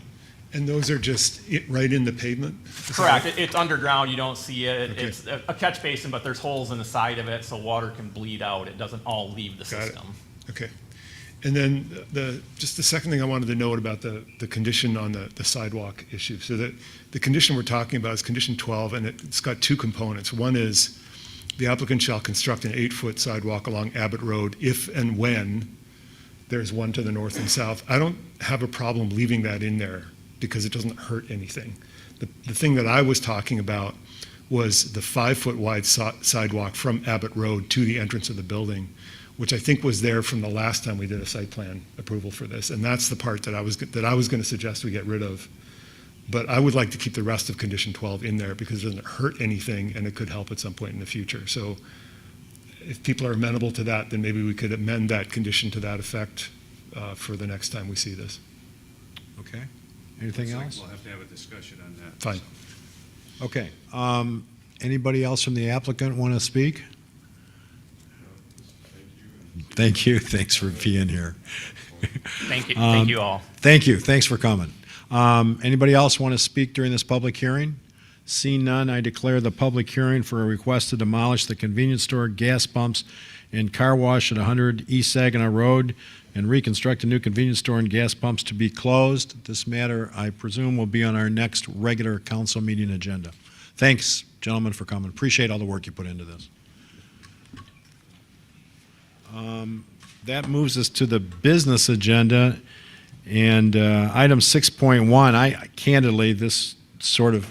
And those are just right in the pavement? Correct. It's underground. You don't see it. Okay. It's a catch basin, but there's holes in the side of it, so water can bleed out. It doesn't all leave the Got it. system. Okay. And then just the second thing I wanted to note about the condition on the sidewalk issue. So the condition we're talking about is condition 12, and it's got 2 components. One is the applicant shall construct an 8-foot sidewalk along Abbott Road if and when there's one to the north and south. I don't have a problem leaving that in there because it doesn't hurt anything. The thing that I was talking about was the 5-foot wide sidewalk from Abbott Road to the entrance of the building, which I think was there from the last time we did a site plan approval for this. And that's the part that I was going to suggest we get rid of. But I would like to keep the rest of condition 12 in there because it doesn't hurt anything and it could help at some point in the future. So if people are amenable to that, then maybe we could amend that condition to that effect for the next time we see this. Okay. Anything Looks like else? we'll have to have a discussion on that. Fine. Okay. Anybody else from the applicant want to speak? Thank you. Thanks for being here. Thank you. Thank you all. Thank you. Thanks for coming. Anybody else want to speak during this public hearing? Seeing none, I declare the public hearing for a request to demolish the convenience store, gas pumps, and car wash at 100 East Saginaw Road, and reconstruct a new convenience store and gas pumps to be closed. This matter, I presume, will be on our next regular council meeting agenda. Thanks, gentlemen, for coming. Appreciate all the work you put into this. That moves us to the business agenda, and item 6.1, I candidly, this sort of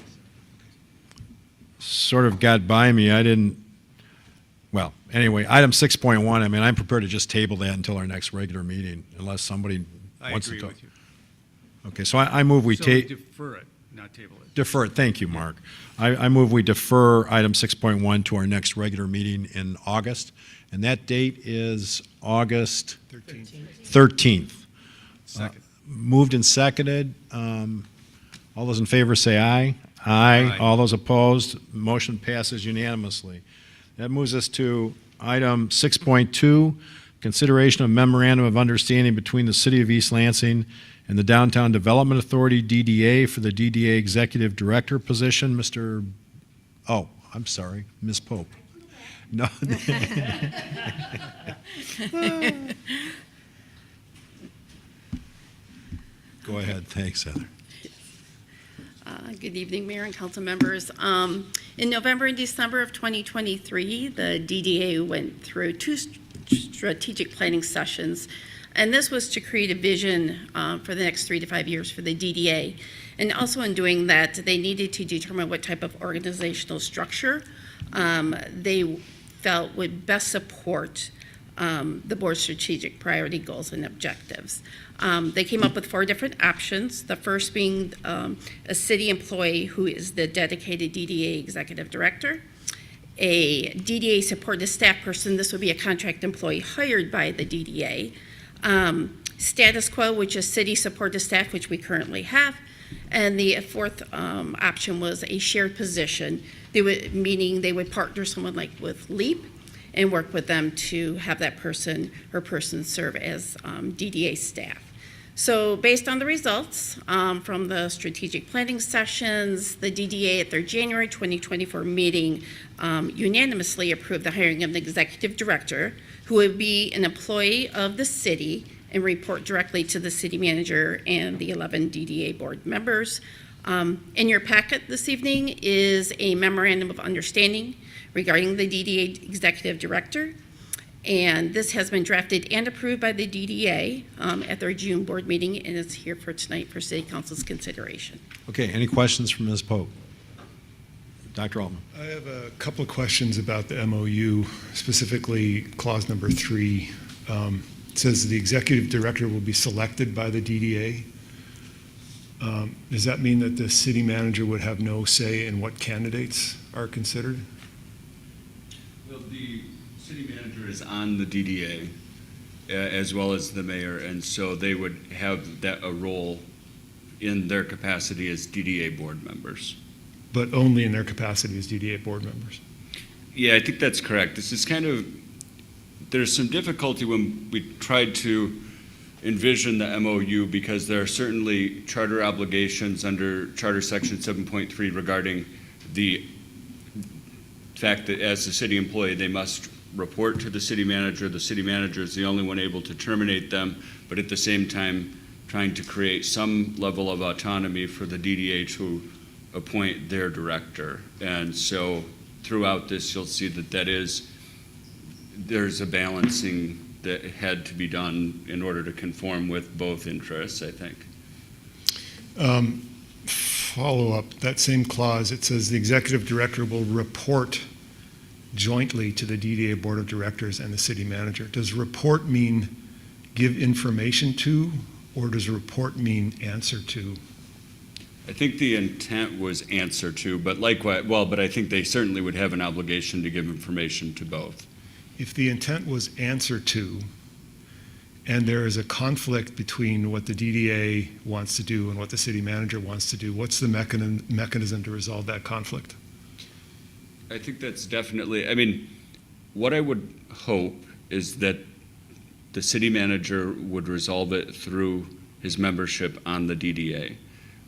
got by me. I didn't, well, anyway, item 6.1, I mean, I'm prepared to just table that until our next regular meeting, unless somebody wants to talk. with you. Okay, so I move we So take. defer it, not table it. Defer it, thank you, Mark. I move we defer item 6.1 to our next regular meeting in August, and that date is August 13th. Second. Moved and seconded. All those in favor say aye. Aye. All those opposed, motion passes unanimously. That moves us to item 6.2, consideration of memorandum of understanding between the City of East Lansing and the Downtown Development Authority, DDA, for the DDA Executive Director position. Oh, I'm sorry, Ms. Pope. No. Go ahead, thanks, Heather. Good evening, Mayor and council members. In November and December of 2023, the DDA went through two strategic planning sessions, and this was to create a vision for the next 3 to 5 years for the DDA. And also in doing that, they needed to determine what type of organizational structure they felt would best support the board's strategic priority goals and objectives. They came up with 4 different options, the first being a city employee who is the dedicated DDA executive director, a DDA supportive staff person, this would be a contract employee hired by the DDA, status quo, which is city supportive staff, which we currently have, and the 4th option was a shared position, meaning they would partner someone like with LEAP and work with them to have that person or persons serve as DDA staff. So based on the results from the strategic planning sessions, the DDA at their January 2024 meeting unanimously approved the hiring of an executive director who would be an employee of the city and report directly to the city manager and the 11 DDA board members. In your packet this evening is a memorandum of understanding regarding the DDA executive director, and this has been drafted and approved by the DDA at their June board meeting, and it's here for tonight for City Council's consideration. Okay, any questions from Ms. Pope? Dr. Altman. I have a couple of questions about the MOU, specifically clause number 3. It says the executive director will be selected by the DDA. Does that mean that the city manager would have no say in what candidates are considered? Well, the city manager is on the DDA as well as the mayor, and so they would have a role in their capacity as DDA board members. But only in their capacity as DDA board members? Yeah, I think that's correct. This is kind of, there's some difficulty when we tried to envision the MOU because there are certainly charter obligations under Charter Section 7.3 regarding the fact that as a city employee, they must report to the city manager. The city manager is the only one able to terminate them, but at the same time, trying to create some level of autonomy for the DDA to appoint their director. And so throughout this, you'll see that there's a balancing that had to be done in order to conform with both interests, I think. Follow up, that same clause, it says the executive director will report jointly to the DDA board of directors and the city manager. Does report mean give information to, or does report mean answer to? I think the intent was answer to, but likewise, but I think they certainly would have an obligation to give information to both. If the intent was answer to, and there is a conflict between what the DDA wants to do and what the city manager wants to do, what's the mechanism to resolve that conflict? I think that's definitely, I mean, what I would hope is that the city manager would resolve it through his membership on the DDA.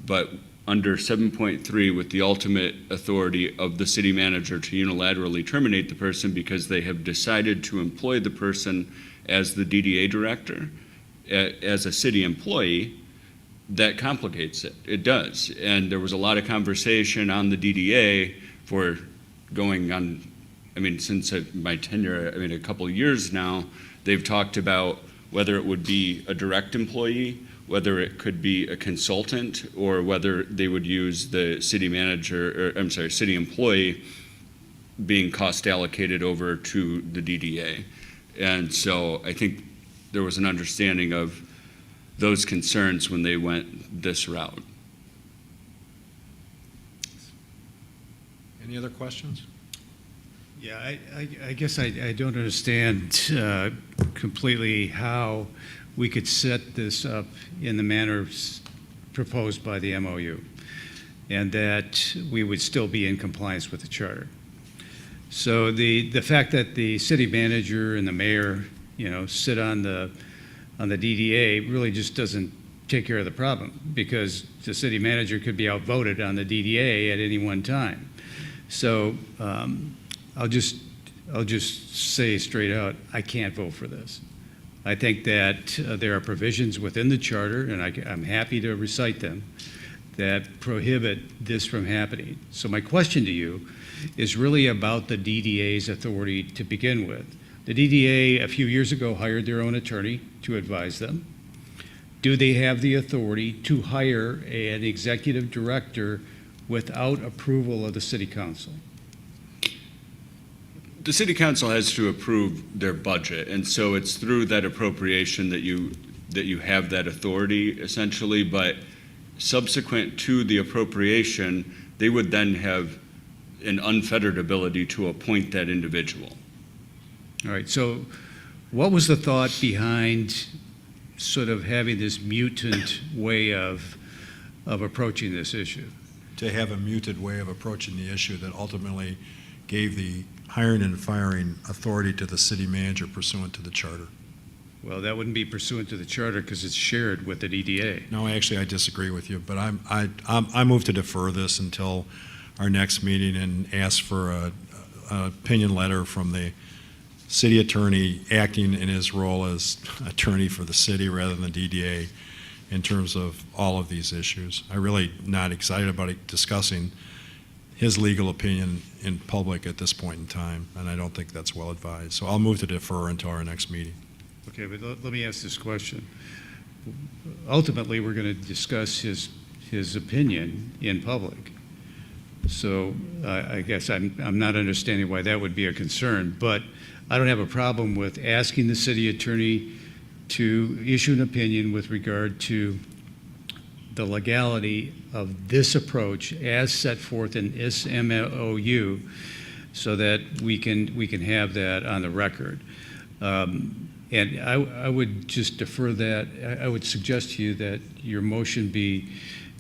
But under 7.3 with the ultimate authority of the city manager to unilaterally terminate the person because they have decided to employ the person as the DDA director, as a city employee, that complicates it. It does. And there was a lot of conversation on the DDA for going on, I mean, since my tenure, I mean, a couple of years now, they've talked about whether it would be a direct employee, whether it could be a consultant, or whether they would use the city manager, or I'm sorry, city employee being cost allocated over to the DDA. And so I think there was an understanding of those concerns when they went this route. Any other questions? Yeah, I guess I don't understand completely how we could set this up in the manner proposed by the MOU, and that we would still be in compliance with the charter. So the fact that the city manager and the mayor, sit on the DDA really just doesn't take care of the problem, because the city manager could be outvoted on the DDA at any one time. So I'll just say straight out, I can't vote for this. I think that there are provisions within the charter, and I'm happy to recite them, that prohibit this from happening. So my question to you is really about the DDA's authority to begin with. The DDA a few years ago hired their own attorney to advise them. Do they have the authority to hire an executive director without approval of the city council? The city council has to approve their budget, and so it's through that appropriation that you have that authority, essentially. But subsequent to the appropriation, they would then have an unfettered ability to appoint that individual. All right, so what was the thought behind sort of having this mutant way of approaching this issue? To have a muted way of approaching the issue that ultimately gave the hiring and firing authority to the city manager pursuant to the charter. Well, that wouldn't be pursuant to the charter because it's shared with the DDA. No, actually, I disagree with you, but I move to defer this until our next meeting and ask for an opinion letter from the city attorney acting in his role as attorney for the city rather than the DDA in terms of all of these issues. I'm really not excited about discussing his legal opinion in public at this point in time, and I don't think that's well advised. So I'll move to defer until our next meeting. Okay, but let me ask this question. Ultimately, we're going to discuss his opinion in public. So I guess I'm not understanding why that would be a concern, but I don't have a problem with asking the city attorney to issue an opinion with regard to the legality of this approach as set forth in this MOU, so that we can have that on the record. And I would just defer that. I would suggest to you that your motion be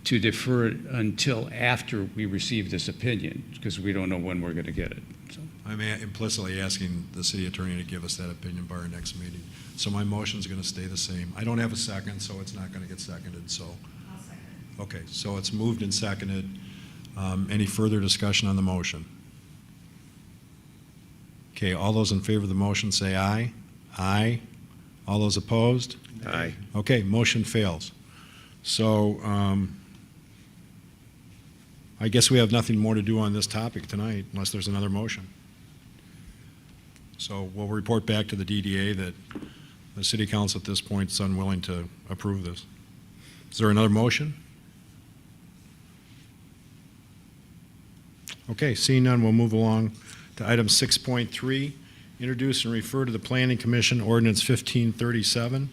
to defer it until after we receive this opinion, because we don't know when we're going to get it. So. I'm implicitly asking the city attorney to give us that opinion by our next meeting. So my motion is going to stay the same. I don't have a second, so it's not going to get seconded. So. I'll second. Okay, so it's moved and seconded. Any further discussion on the motion? Okay, all those in favor of the motion say aye. Aye. All those opposed? Aye. Okay, motion fails. So I guess we have nothing more to do on this topic tonight unless there's another motion. So we'll report back to the DDA that the city council at this point is unwilling to approve this. Is there another motion? Okay, seeing none, we'll move along to item 6.3, introduce and refer to the Planning Commission Ordinance 1537,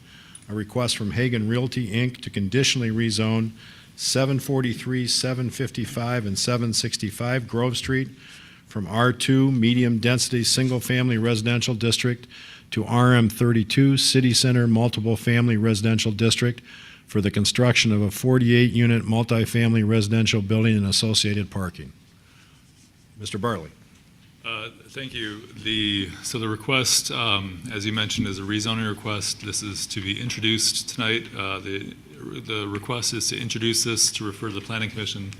a request from Hagan Realty Inc. to conditionally rezone 743, 755, and 765 Grove Street from R2 Medium Density Single-Family Residential District to RM32 City Center Multiple Family Residential District for the construction of a 48-unit multifamily residential building and associated parking. Mr. Barley. Thank you. So the request, as you mentioned, is a rezoning request. This is to be introduced tonight. The the request is to introduce this, to refer to the Planning Commission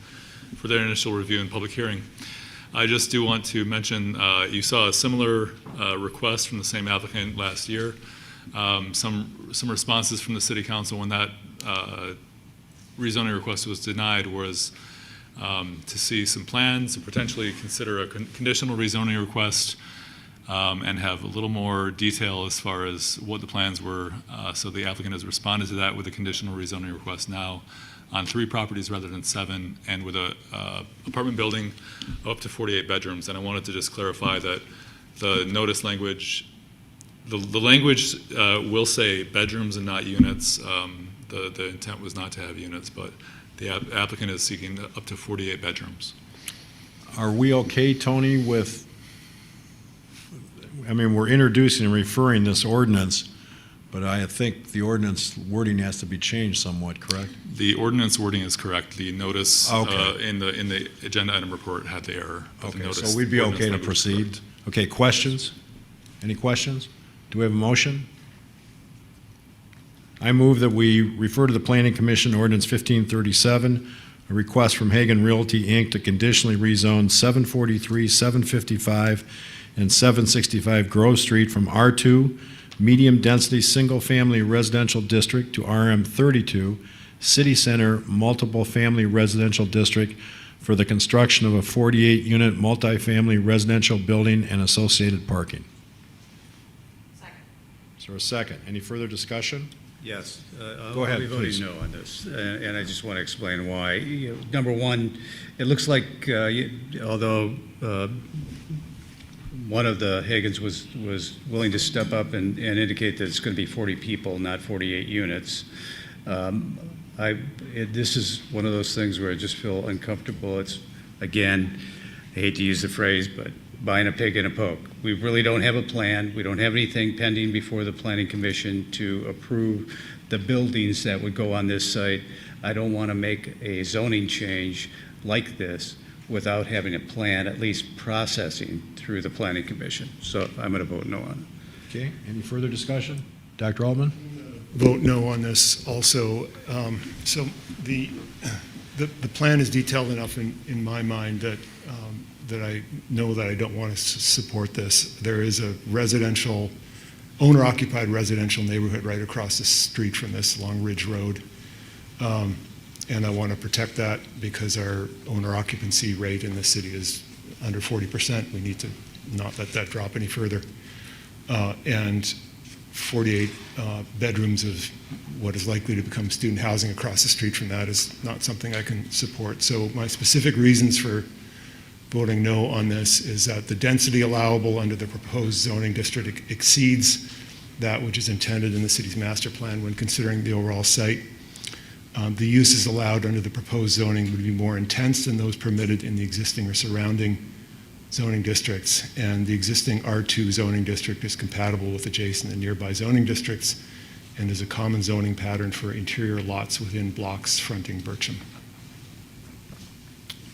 for their initial review and public hearing. I just do want to mention, you saw a similar request from the same applicant last year. Some responses from the City Council when that rezoning request was denied was to see some plans and potentially consider a conditional rezoning request and have a little more detail as far as what the plans were. So the applicant has responded to that with a conditional rezoning request now on 3 properties rather than 7, and with a apartment building up to 48 bedrooms. And I wanted to just clarify that the notice language, the language will say bedrooms and not units. The intent was not to have units, but the applicant is seeking up to 48 bedrooms. Are we okay, Tony, with, I mean, we're introducing and referring this ordinance, but I think the ordinance wording has to be changed somewhat, correct? The ordinance wording is correct. The notice Okay. in the agenda item report had the error. But the Okay, notice, so we'd be ordinance okay to language is proceed? correct. Okay, questions? Any questions? Do we have a motion? I move that we refer to the Planning Commission Ordinance 1537, a request from Hagan Realty Inc. to conditionally rezone 743, 755, and 765 Grove Street from R2, Medium Density Single-Family Residential District, to RM32, City Center Multiple Family Residential District, for the construction of a 48-unit multifamily residential building and associated parking. Second. Is there a second? Any further discussion? Yes. Go ahead, I'll be voting please. no on this, and I just want to explain why. Number one, it looks like, although one of the Hagans was willing to step up and indicate that it's going to be 40 people, not 48 units, this is one of those things where I just feel uncomfortable. It's, again, I hate to use the phrase, but buying a pig in a poke. We really don't have a plan. We don't have anything pending before the Planning Commission to approve the buildings that would go on this site. I don't want to make a zoning change like this without having a plan, at least processing through the Planning Commission. So I'm going to vote no on it. Okay, any further discussion? Dr. Altman? Vote no on this also. So the plan is detailed enough in my mind that that I know that I don't want to support this. There is a residential, owner-occupied residential neighborhood right across the street from this along Ridge Road. And I want to protect that because our owner occupancy rate in the city is under 40%. We need to not let that drop any further. And 48 bedrooms of what is likely to become student housing across the street from that is not something I can support. So my specific reasons for voting no on this is that the density allowable under the proposed zoning district exceeds that which is intended in the city's master plan when considering the overall site. The uses allowed under the proposed zoning would be more intense than those permitted in the existing or surrounding zoning districts, and the existing R2 zoning district is compatible with adjacent and nearby zoning districts and is a common zoning pattern for interior lots within blocks fronting Bircham.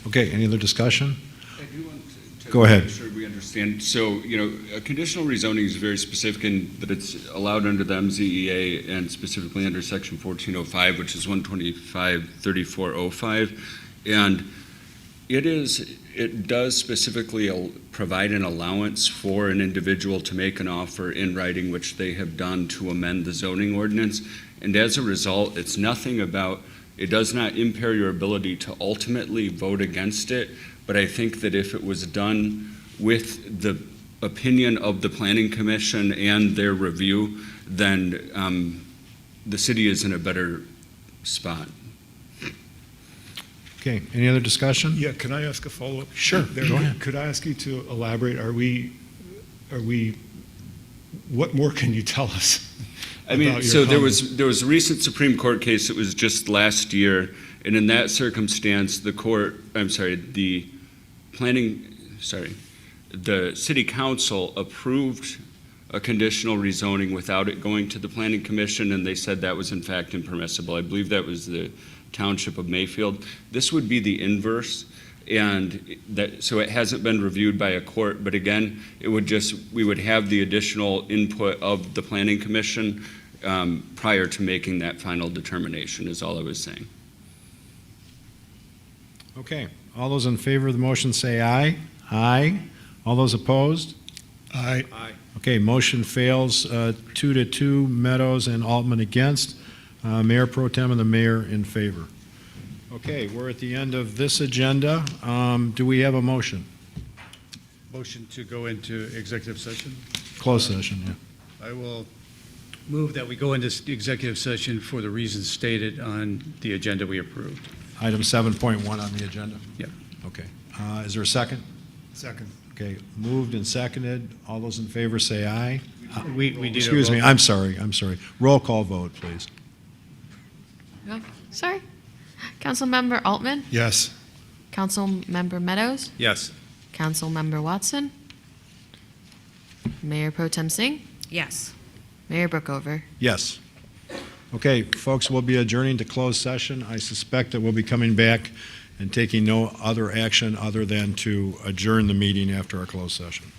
Okay, any other discussion? I do want to Go ahead. make sure we understand. So, a conditional rezoning is very specific in that it's allowed under the MZEA and specifically under Section 1405, which is 125-3405. And it does specifically provide an allowance for an individual to make an offer in writing, which they have done to amend the zoning ordinance. And as a result, it's nothing about, it does not impair your ability to ultimately vote against it. But I think that if it was done with the opinion of the Planning Commission and their review, then the city is in a better spot. Okay, any other discussion? Yeah, can I ask a follow-up? Sure, go ahead. Could I ask you to elaborate? What more can you tell us? I mean, about your so there comments? was a recent Supreme Court case that was just last year, and in that circumstance, the City Council approved a conditional rezoning without it going to the Planning Commission, and they said that was in fact impermissible. I believe that was the Township of Mayfield. This would be the inverse, and so it hasn't been reviewed by a court, but again, we would have the additional input of the Planning Commission prior to making that final determination, is all I was saying. Okay, all those in favor of the motion say aye. Aye. All those opposed? Aye. Okay, motion fails 2-2, Meadows and Altman against. Mayor Pro Tem and the mayor in favor. Okay, we're at the end of this agenda. Do we have a motion? Motion to go into executive session? Closed session, yeah. I will move that we go into executive session for the reasons stated on the agenda we approved. Item 7.1 on the agenda? Yep. Okay. Is there a second? Second. Okay, moved and seconded. All those in favor say aye. We did a Excuse me, roll- I'm sorry. Roll call vote, please. Sorry. Councilmember Altman? Yes. Councilmember Meadows? Yes. Councilmember Watson? Mayor Pro Tem Singh? Yes. Mayor Brookover? Yes. Okay, folks, we'll be adjourning to closed session. I suspect that we'll be coming back and taking no other action other than to adjourn the meeting after our closed session.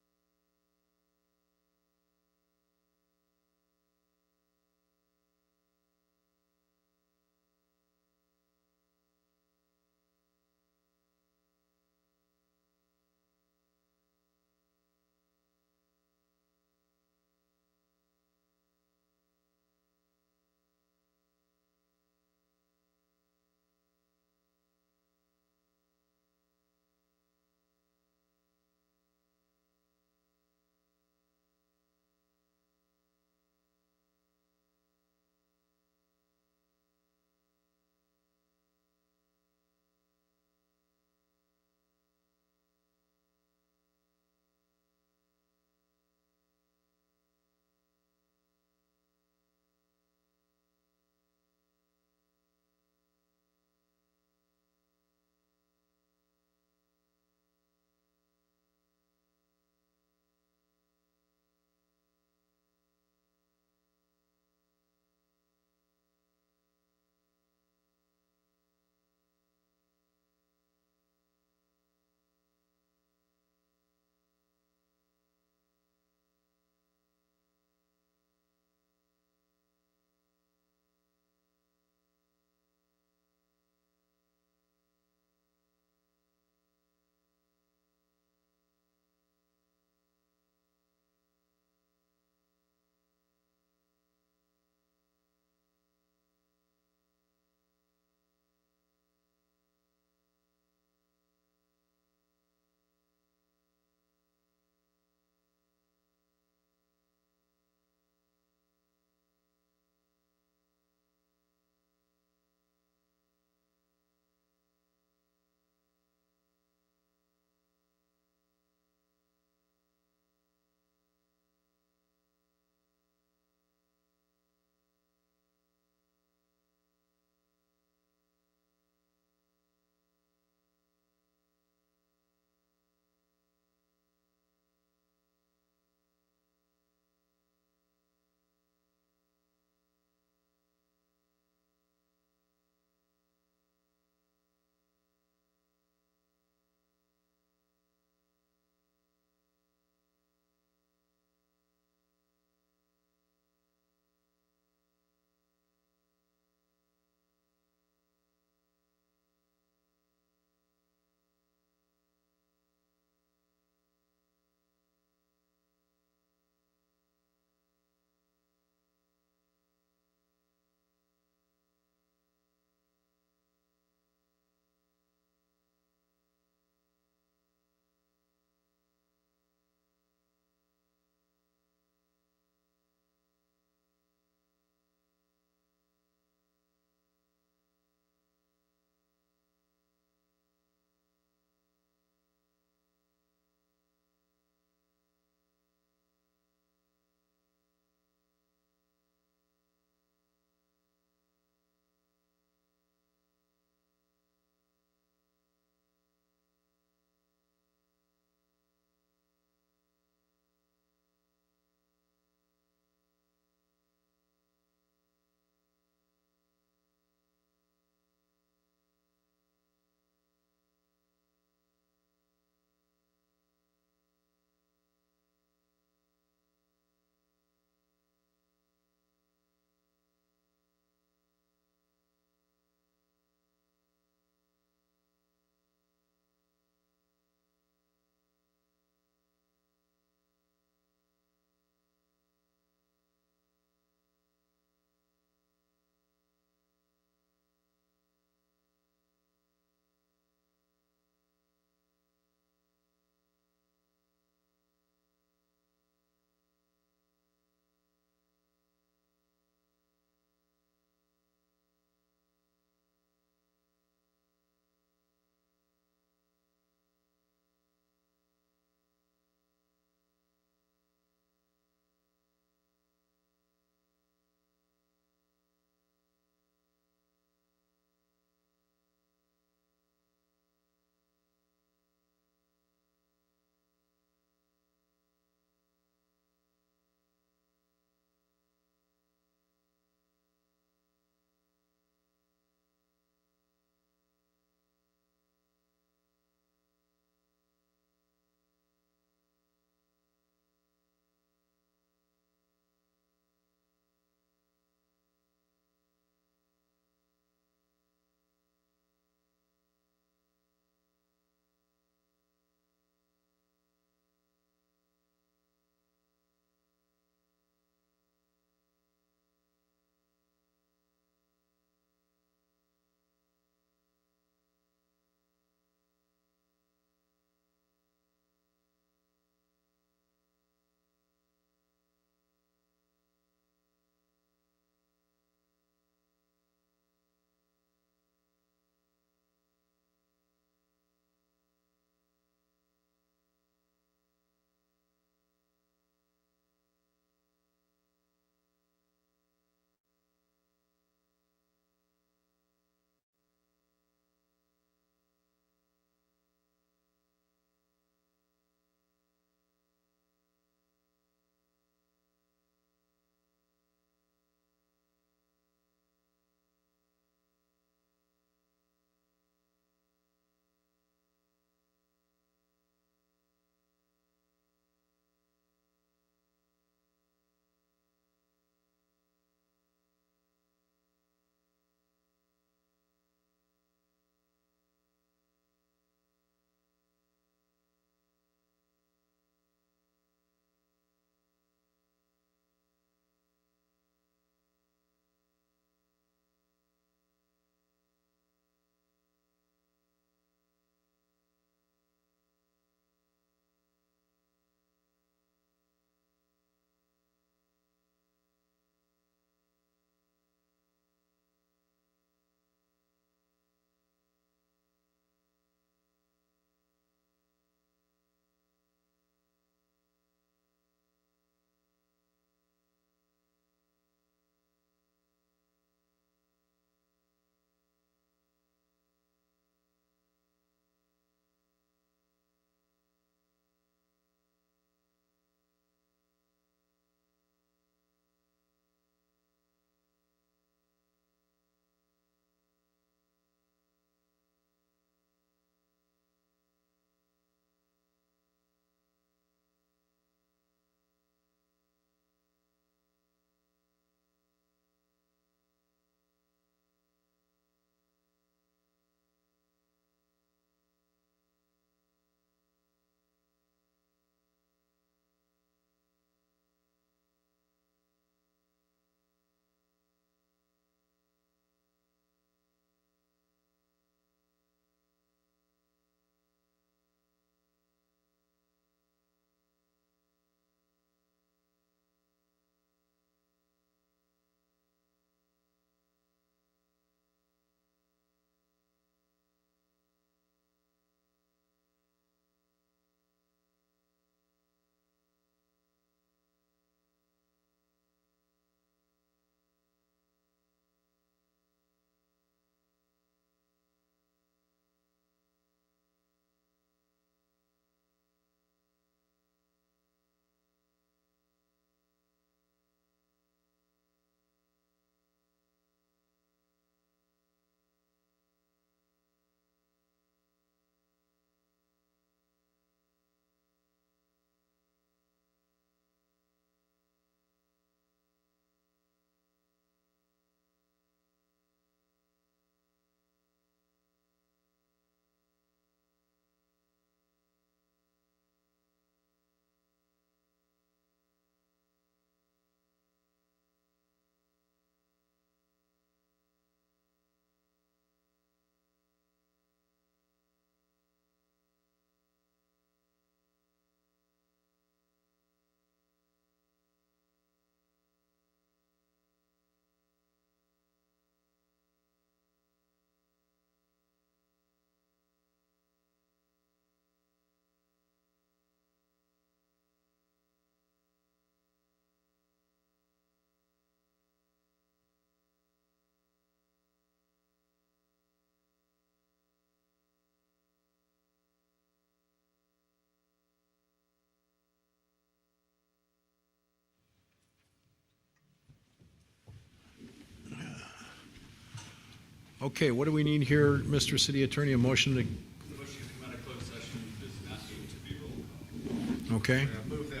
Okay, what do we need here, Mr. City Attorney? A motion to, The motion to come out of closed session does not need to be roll call. okay? I move that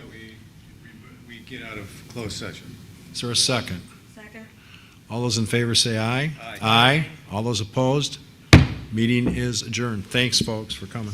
we get out of closed session. Is there a second? Second. All those in favor say aye. Aye. Aye. All those opposed? Meeting is adjourned. Thanks, folks, for coming.